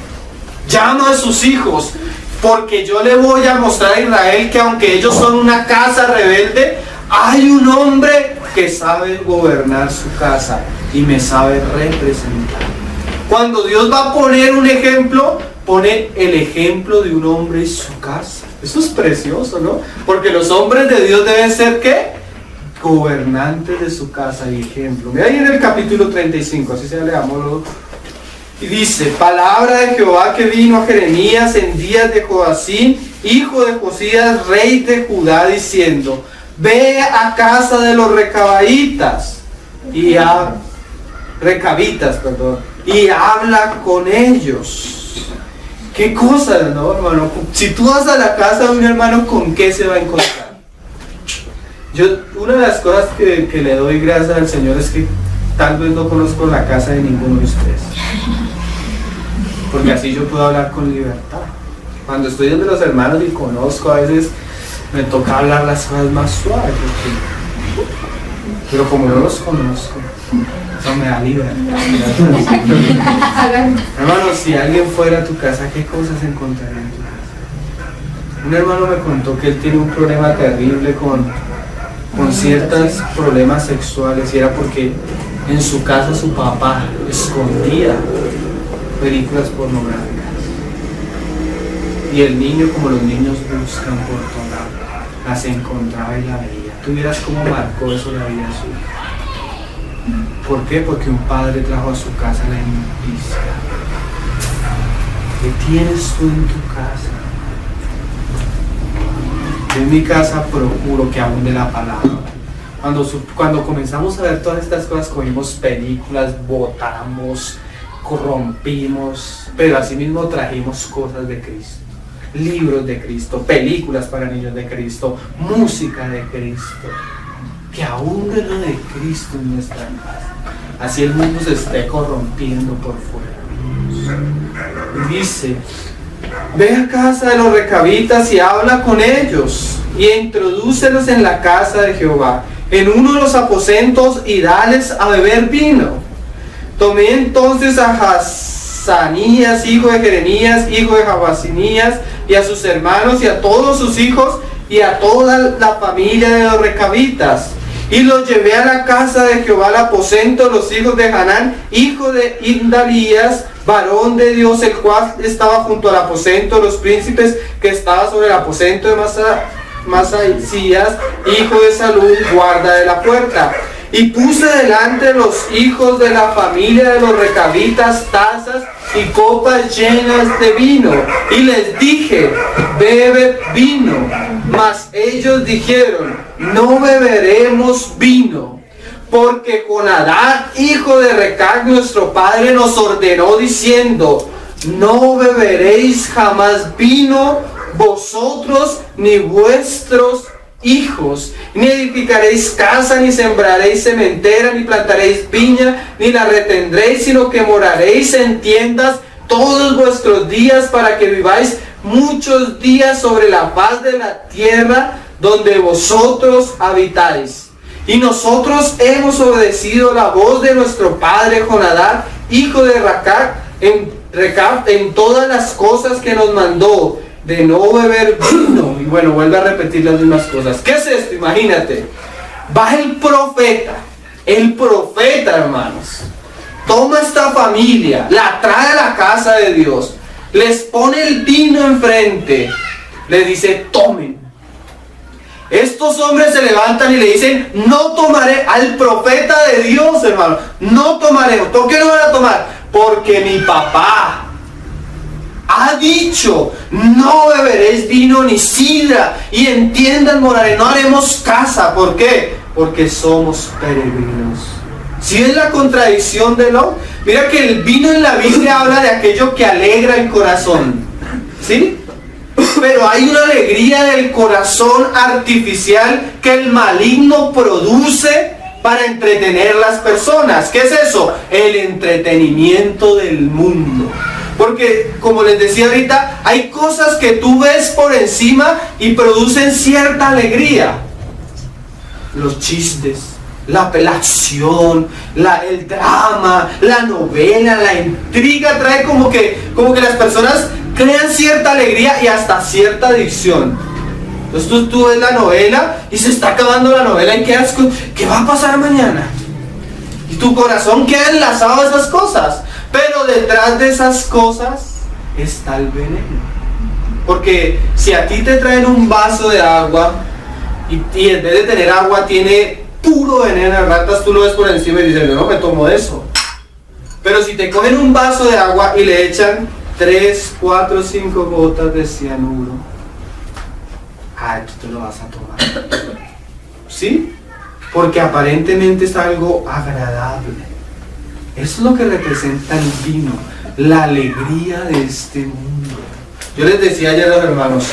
llama a sus hijos, porque yo le voy a mostrar a Israel que aunque ellos son una casa rebelde, hay un hombre que sabe gobernar su casa y me sabe representar. Cuando Dios va a poner un ejemplo, pone el ejemplo de un hombre y su casa. Eso es precioso, ¿no? Porque los hombres de Dios deben ser, ¿qué? Gobernantes de su casa y ejemplo. Mira ahí en el capítulo 35, así se leámoslo. Y dice: palabra de Jehová que vino a Jeremías en días de Joacim, hijo de Josías, rey de Judá, diciendo: ve a casa de los recabitas y y habla con ellos. Qué cosa, ¿no, hermano? Si tú vas a la casa de un hermano, ¿con qué se va a encontrar? Una de las cosas que le doy gracias al Señor es que tal vez no conozco la casa de ninguno de ustedes, porque así yo puedo hablar con libertad. Cuando estoy donde los hermanos y conozco, a veces me toca hablar las cosas más suaves, pero como no los conozco, eso me da libertad. Hermano, si alguien fuera a tu casa, ¿qué cosas encontraría en tu casa? Un hermano me contó que él tiene un problema terrible con ciertos problemas sexuales, y era porque en su casa su papá escondía películas pornográficas. Y el niño, como los niños buscan por todas, las encontraba y la veía. Tú vieras cómo marcó eso la vida suya. ¿Por qué? Porque un padre trajo a su casa la inmundicia. ¿Qué tienes tú en tu casa? Yo en mi casa procuro que abunde la palabra. Cuando comenzamos a ver todas estas cosas, cogimos películas, botamos, corrompimos, pero asimismo trajimos cosas de Cristo. Libros de Cristo, películas para niños de Cristo, música de Cristo. Que abunde lo de Cristo en nuestra casa. Así el mundo se esté corrompiendo por fuera. Y dice: ve a casa de los recabitas y habla con ellos, y introdúcelos en la casa de Jehová, en uno de los aposentos, y dales a beber vino. Tomé entonces a Hazanías, hijo de Jeremías, hijo de Jabasinías, y a sus hermanos, y a todos sus hijos, y a toda la familia de los recabitas, y los llevé a la casa de Jehová, al aposento de los hijos de Hanán, hijo de Indalías, varón de Dios, el cual estaba junto al aposento de los príncipes, que estaba sobre el aposento de Maasías, hijo de Salud, guarda de la puerta. Y puse delante de los hijos de la familia de los recabitas tazas y copas llenas de vino, y les dije: bebe vino. Mas ellos dijeron: no beberemos vino, porque Jonadab, hijo de Recab, nuestro padre, nos ordenó diciendo: no beberéis jamás vino, vosotros ni vuestros hijos, ni edificaréis casa, ni sembraréis sementera, ni plantaréis viña, ni la retendréis, sino que moraréis en tiendas todos vuestros días, para que viváis muchos días sobre la faz de la tierra donde vosotros habitáis. Y nosotros hemos obedecido la voz de nuestro padre Jonadab, hijo de Recab, en todas las cosas que nos mandó, de no beber vino. Y bueno, vuelve a repetir las mismas cosas. ¿Qué es esto? Imagínate. Va el profeta, hermanos, toma esta familia, la trae a la casa de Dios, les pone el vino enfrente, les dice, tomen. Estos hombres se levantan y le dicen, no tomaré, al profeta de Dios, hermano, no tomaré. ¿Por qué no van a tomar? Porque mi papá ha dicho, no beberéis vino ni sidra, y en tiendas moraré, no haremos casa. ¿Por qué? Porque somos peregrinos. ¿Sí es la contradicción de Lot? Mira que el vino en la Biblia habla de aquello que alegra el corazón, ¿sí? Pero hay una alegría del corazón artificial que el maligno produce para entretener las personas. ¿Qué es eso? El entretenimiento del mundo. Porque, como les decía ahorita, hay cosas que tú ves por encima y producen cierta alegría. Los chistes, la acción, el drama, la novela, la intriga, trae como que las personas crean cierta alegría y hasta cierta adicción. Entonces tú ves la novela y se está acabando la novela y quedas con, ¿qué va a pasar mañana? Y tu corazón queda enlazado a esas cosas. Pero detrás de esas cosas está el veneno. Porque si a ti te traen un vaso de agua y en vez de tener agua tiene puro veneno de ratas, tú lo ves por encima y dices, no me tomo eso. Pero si te cogen un vaso de agua y le echan 3, 4, 5 gotas de cianuro, tú te lo vas a tomar. ¿Sí? Porque aparentemente es algo agradable. Eso es lo que representa el vino, la alegría de este mundo. Yo les decía ayer a los hermanos,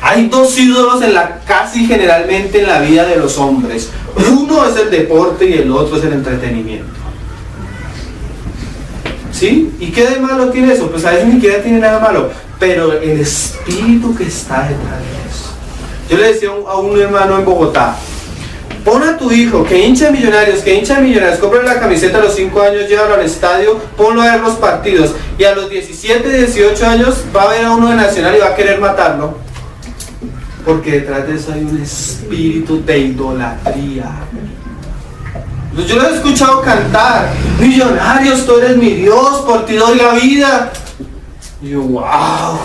hay dos ídolos casi generalmente en la vida de los hombres. Uno es el deporte y el otro es el entretenimiento. ¿Sí? ¿Y qué de malo tiene eso? Pues a veces ni siquiera tiene nada malo, pero el espíritu que está detrás de eso. Yo le decía a un hermano en Bogotá, pon a tu hijo que hincha de Millonarios, cómprale la camiseta a los 5 años, llévalo al estadio, ponlo a ver los partidos, y a los 17, 18 años va a ver a uno de Nacional y va a querer matarlo, porque detrás de eso hay un espíritu de idolatría. Yo lo he escuchado cantar, Millonarios, tú eres mi Dios, por ti doy la vida. Y yo, wow,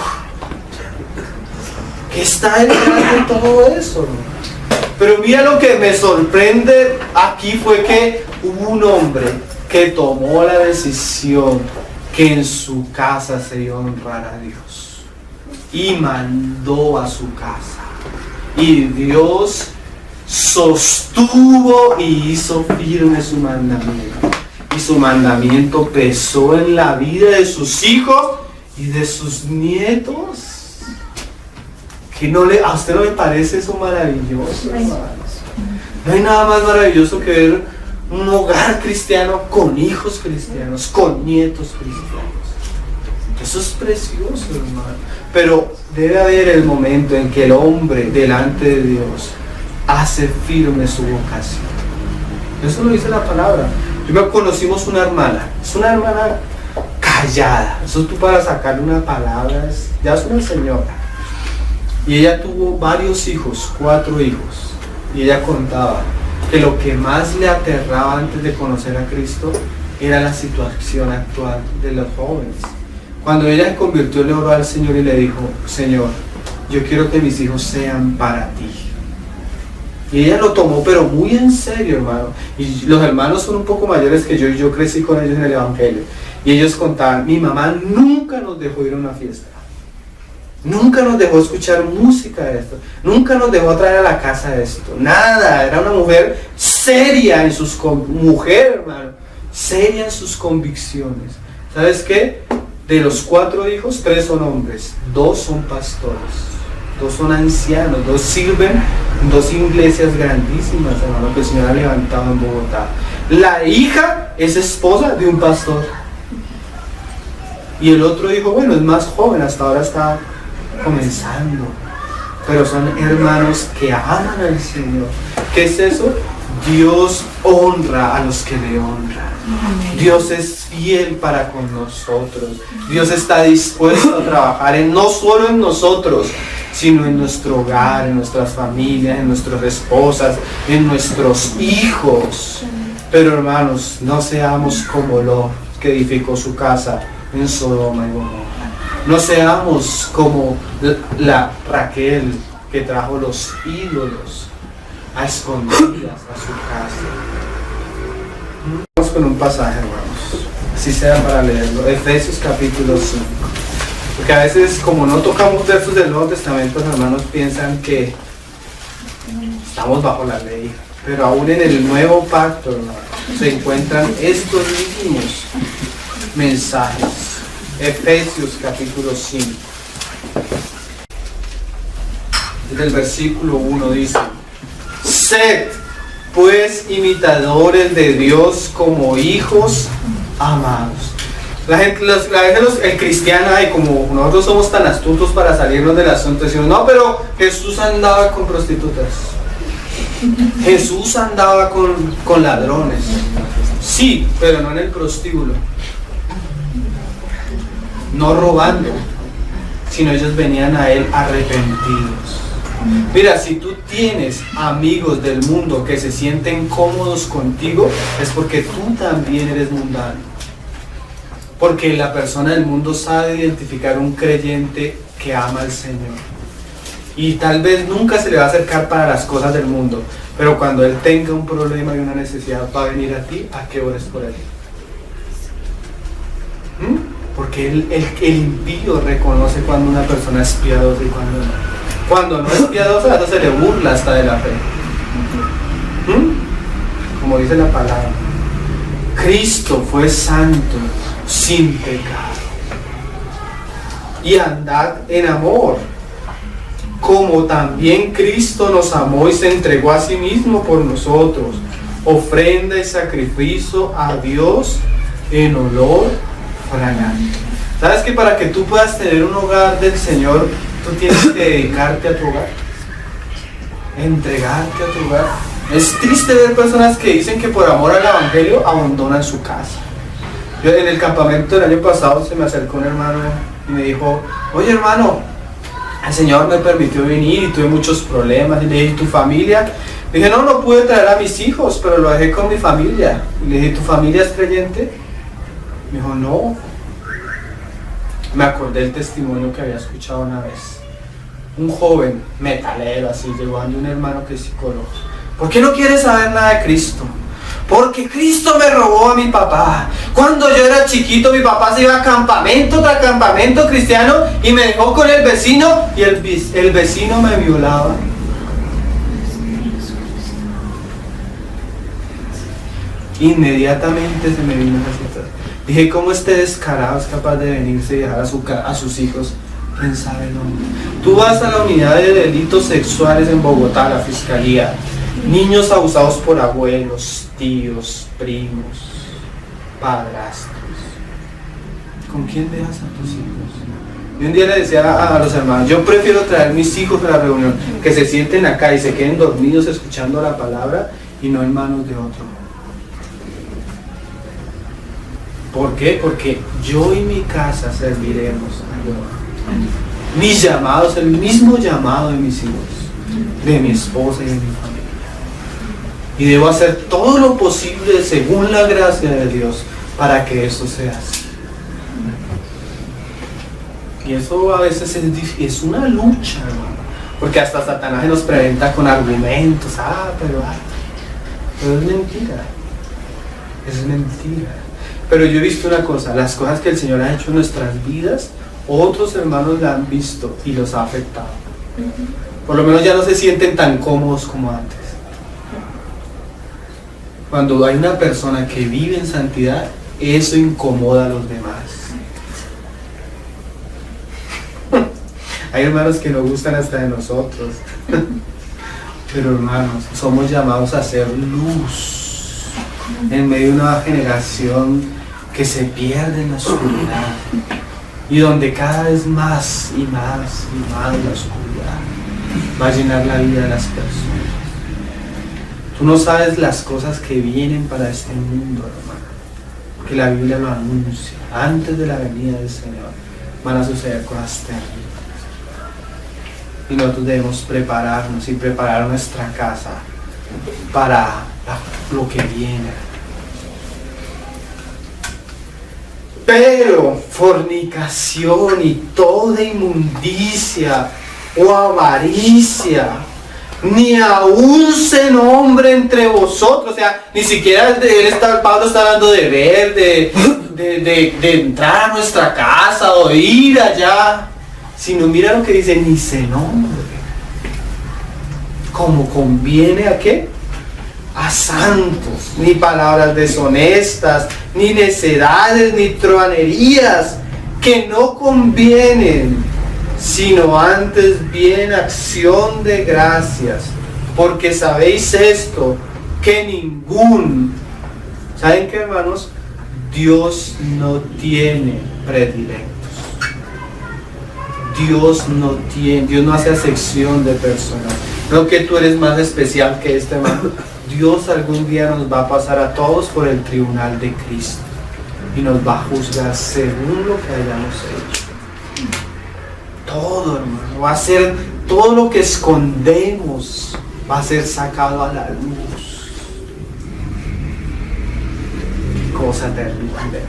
¿qué está detrás de todo eso? Pero mira, lo que me sorprende aquí fue que hubo un hombre que tomó la decisión que en su casa se iba a honrar a Dios y mandó a su casa, y Dios sostuvo y hizo firme su mandamiento, y su mandamiento pesó en la vida de sus hijos y de sus nietos. ¿A usted no le parece eso maravilloso, hermanos? No hay nada más maravilloso que ver un hogar cristiano con hijos cristianos, con nietos cristianos. Eso es precioso, hermano. Pero debe haber el momento en que el hombre delante de Dios hace firme su vocación. Eso lo dice la palabra. Conocimos una hermana, es una hermana callada. Eso tú para sacarle una palabra, ya es una señora. Y ella tuvo varios hijos, 4 hijos. Y ella contaba que lo que más le aterraba antes de conocer a Cristo era la situación actual de los jóvenes. Cuando ella se convirtió, le oró al Señor y le dijo, Señor, yo quiero que mis hijos sean para ti. Y ella lo tomó pero muy en serio, hermano. Y los hermanos son un poco mayores que yo, y yo crecí con ellos en el Evangelio. Y ellos contaban, mi mamá nunca nos dejó ir a una fiesta. Nunca nos dejó escuchar música de esto. Nunca nos dejó traer a la casa de esto. Nada. Era una mujer seria en sus hermano, seria en sus convicciones. ¿Sabes qué? De los 4 hijos, 3 son hombres, 2 son pastores, 2 son ancianos, 2 sirven en 2 iglesias grandísimas, hermano, que el Señor ha levantado en Bogotá. La hija es esposa de un pastor. Y el otro hijo, bueno, es más joven, hasta ahora está comenzando. pero son hermanos que aman al Señor. ¿Qué es eso? Dios honra a los que le honran. Dios es fiel para con nosotros. Dios está dispuesto a trabajar no solo en nosotros, sino en nuestro hogar, en nuestras familias, en nuestras esposas, en nuestros hijos. Pero hermanos, no seamos como Lot, que edificó su casa en Sodoma y Gomorra. No seamos como la Raquel, que trajo los ídolos a escondidas a su casa. Vamos con un pasaje, hermanos, así sea para leerlo. Efesios capítulo 5. Porque a veces, como no tocamos versos del Nuevo Testamento, los hermanos piensan que estamos bajo la ley. Pero aún en el nuevo pacto, hermanos, se encuentran estos mismos mensajes. Efesios capítulo 5. Desde el versículo 1 dice: sed pues imitadores de Dios como hijos amados. El cristiano, y como nosotros somos tan astutos para salirnos del asunto, decimos, no, pero Jesús andaba con prostitutas, Jesús andaba con ladrones. Sí, pero no en el prostíbulo, no robando, sino ellos venían a Él arrepentidos. Mira, si tú tienes amigos del mundo que se sienten cómodos contigo, es porque tú también eres mundano. Porque la persona del mundo sabe identificar un creyente que ama al Señor. Y tal vez nunca se le va a acercar para las cosas del mundo, pero cuando él tenga un problema y una necesidad, va a venir a ti a que ores por él. Porque el impío reconoce cuando una persona es piadosa y cuando no. Cuando no es piadosa, hasta se le burla hasta de la fe. Como dice la palabra, Cristo fue santo, sin pecado. Y andad en amor, como también Cristo nos amó y se entregó a sí mismo por nosotros, ofrenda y sacrificio a Dios en olor fragante. ¿Sabes que para que tú puedas tener un hogar del Señor, tú tienes que dedicarte a tu hogar? Entregarte a tu hogar. Es triste ver personas que dicen que por amor al Evangelio abandonan su casa. Yo en el campamento del año pasado se me acercó un hermano y me dijo, oye hermano, el Señor me permitió venir y tuve muchos problemas. Y le dije, ¿y tu familia? Le dije, no pude traer a mis hijos, pero lo dejé con mi familia. Y le dije, ¿tu familia es creyente? Me dijo, no. Me acordé del testimonio que había escuchado una vez. Un joven metalero así, llegó a un hermano que es psicólogo. ¿Por qué no quieres saber nada de Cristo? Porque Cristo me robó a mi papá. Cuando yo era chiquito, mi papá se iba a campamento tras campamento cristiano y me dejó con el vecino y el vecino me violaba. Inmediatamente se me vino esa situación. Dije, ¿cómo este descarado es capaz de venirse y dejar a sus hijos? ¿Quién sabe dónde? Tú vas a la unidad de delitos sexuales en Bogotá, la fiscalía. Niños abusados por abuelos, tíos, primos, padrastros. ¿Con quién dejas a tus hijos? Y un día le decía a los hermanos, yo prefiero traer mis hijos a la reunión, que se sienten acá y se queden dormidos escuchando la palabra y no en manos de otro. ¿Por qué? Porque yo y mi casa serviremos a Dios. Mis llamados, el mismo llamado de mis hijos, de mi esposa y de mi familia. Y debo hacer todo lo posible según la gracia de Dios para que eso sea así. Y eso a veces es una lucha, hermano. Porque hasta Satanás nos presenta con argumentos. Pero es mentira. Es mentira. Pero yo he visto una cosa, las cosas que el Señor ha hecho en nuestras vidas, otros hermanos la han visto y los ha afectado. Por lo menos ya no se sienten tan cómodos como antes. Cuando hay una persona que vive en santidad, eso incomoda a los demás. Hay hermanos que no gustan hasta de nosotros. Pero hermanos, somos llamados a ser luz en medio de una generación que se pierde en la oscuridad y donde cada vez más y más y más la oscuridad. va a llenar la vida de las personas. Tú no sabes las cosas que vienen para este mundo, hermano, porque la Biblia lo anuncia. Antes de la venida del Señor van a suceder cosas terribles. Y nosotros debemos prepararnos y preparar nuestra casa para lo que viene. Pero fornicación y toda inmundicia o avaricia, ni aún se nombre entre vosotros. O sea, ni siquiera Pablo está hablando de ver, de entrar a nuestra casa o ir allá, sino mira lo que dice, ni se nombre, como conviene a qué, a santos, ni palabras deshonestas, ni necedades, ni truhanerías, que no convienen, sino antes bien acción de gracias, porque sabéis esto, que ¿saben qué, hermanos? Dios no tiene predilectos. Dios no hace acepción de personas. No que tú eres más especial que este hermano. Dios algún día nos va a pasar a todos por el tribunal de Cristo y nos va a juzgar según lo que hayamos hecho. Todo, hermano, va a ser todo lo que escondemos, va a ser sacado a la luz. Qué cosa terrible.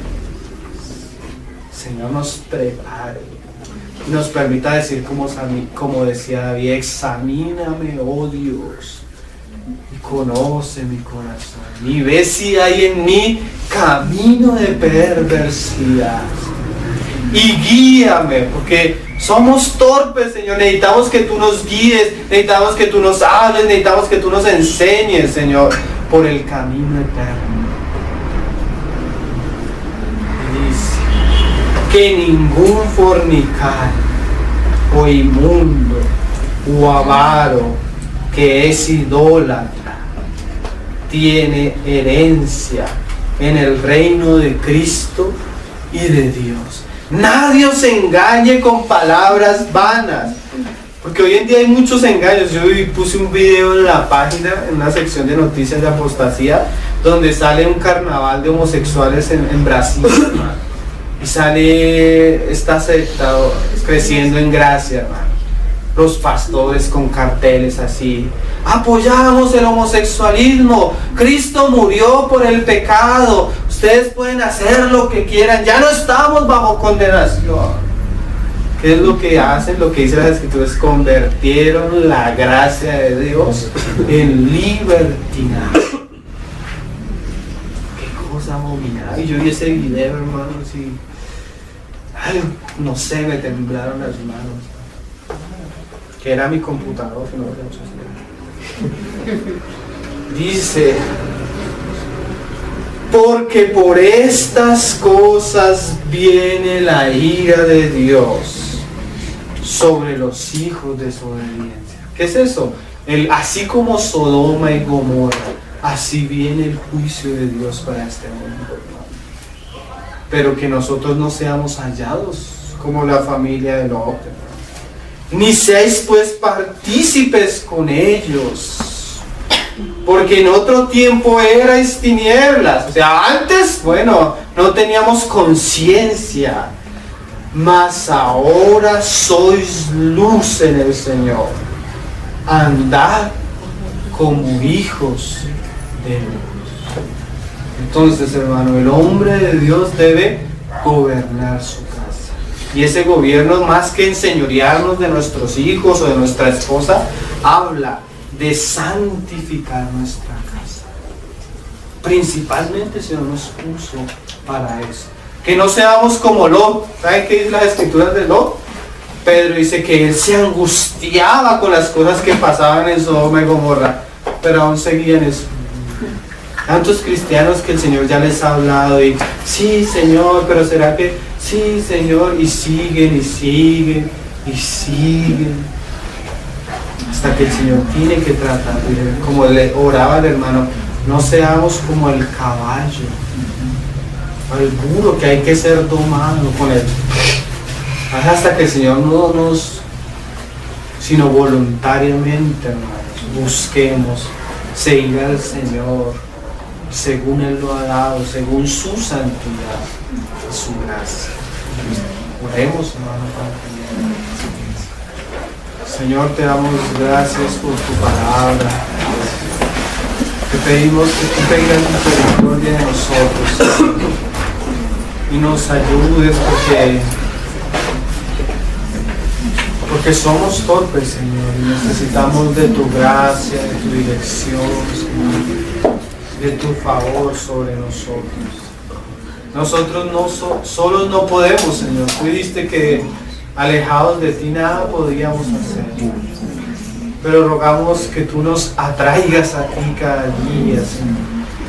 Señor nos prepare y nos permita decir como decía David, examíname, oh Dios, y conoce mi corazón y ve si hay en mí camino de perversidad y guíame, porque somos torpes, Señor. Necesitamos que tú nos guíes, necesitamos que tú nos hables, necesitamos que tú nos enseñes, Señor, por el camino eterno. Dice que ningún fornicario o inmundo o avaro que es idólatra tiene herencia en el reino de Cristo y de Dios. Nadie os engañe con palabras vanas, porque hoy en día hay muchos engaños. Yo puse un video en la página, en una sección de noticias de apostasía, donde sale un carnaval de homosexuales en Brasil, y sale esta secta creciendo en gracia, hermano. Los pastores con carteles así: apoyamos el homosexualismo, Cristo murió por el pecado, ustedes pueden hacer lo que quieran, ya no estamos bajo condenación. ¿Qué es lo que hacen? Lo que dice las escrituras: convirtieron la gracia de Dios en libertinaje. Qué cosa abominable. Y yo vi ese video, hermano, así, no sé, me temblaron las manos. Que era mi computador, no, dice: porque por estas cosas viene la ira de Dios sobre los hijos de desobediencia. ¿Qué es eso? Así como Sodoma y Gomorra, así viene el juicio de Dios para este mundo, hermano. Pero que nosotros no seamos hallados como la familia de Lot, ni seáis pues partícipes con ellos, porque en otro tiempo erais tinieblas. O sea, antes, bueno, no teníamos conciencia, mas ahora sois luz en el Señor. Andad como hijos de luz. Entonces, hermano, el hombre de Dios debe gobernar su casa. Y ese gobierno, más que enseñorearnos de nuestros hijos o de nuestra esposa, habla de santificar nuestra casa. Principalmente si no nos puso para eso. Que no seamos como Lot. ¿Saben qué dice las escrituras de Lot? Pedro dice que él se angustiaba con las cosas que pasaban en Sodoma y Gomorra, pero aún seguían eso. Tantos cristianos que el Señor ya les ha hablado y sí, Señor, pero ¿será que? Sí, Señor, y siguen y siguen y siguen hasta que el Señor tiene que tratar. Como le oraba el hermano: no seamos como el caballo al burro, que hay que ser domado con él hasta que el Señor no nos sino voluntariamente, hermanos, busquemos seguir al Señor según Él lo ha dado, según su santidad y su gracia. Oremos, hermano, para que Señor, te damos gracias por tu palabra. Te pedimos que tú tengas misericordia de nosotros, Señor, y nos ayudes porque somos torpes, Señor, y necesitamos de tu gracia, de tu dirección, Señor, de tu favor sobre nosotros. Nosotros solos no podemos, Señor. Tú dijiste que alejados de ti nada podíamos hacer. Pero rogamos que tú nos atraigas a ti cada día, Señor.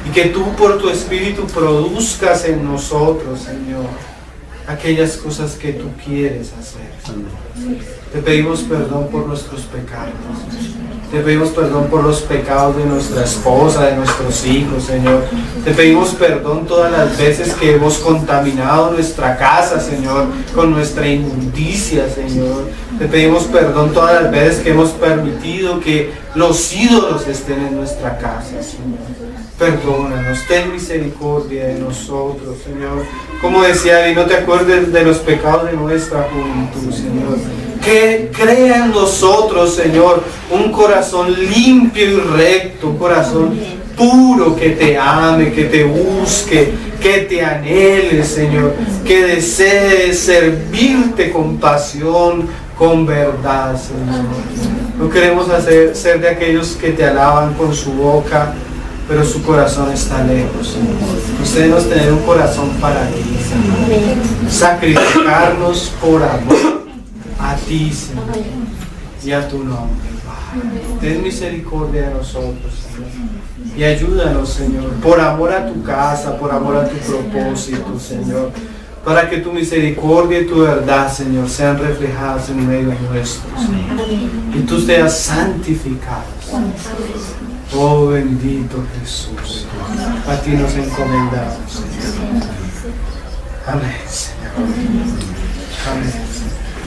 Y que tú por tu Espíritu produzcas en nosotros, Señor, aquellas cosas que tú quieres hacer. Te pedimos perdón por nuestros pecados. Te pedimos perdón por los pecados de nuestra esposa, de nuestros hijos, Señor. Te pedimos perdón todas las veces que hemos contaminado nuestra casa, Señor, con nuestra inmundicia, Señor. Te pedimos perdón todas las veces que hemos permitido que los ídolos estén en nuestra casa, Señor. Perdónanos, ten misericordia de nosotros, Señor. Como decía, y no te acuerdes de los pecados de nuestra juventud, Señor. Que crea en nosotros, Señor, un corazón limpio y recto, un corazón puro que te ame, que te busque, que te anhele, Señor, que desee servirte con pasión, con verdad, Señor. No queremos ser de aquellos que te alaban con su boca, pero su corazón está lejos, Señor. Concédenos tener un corazón para ti, Señor. Sacrificarnos por amor a ti, Señor, y a tu nombre, Padre. Ten misericordia de nosotros, Señor, y ayúdanos, Señor, por amor a tu casa, por amor a tu propósito, Señor, para que tu misericordia y tu verdad, Señor, sean reflejadas en medio nuestro, Señor, y tú seas santificado. Oh bendito Jesús, a ti nos encomendamos, Señor. Amén, Señor. Amén.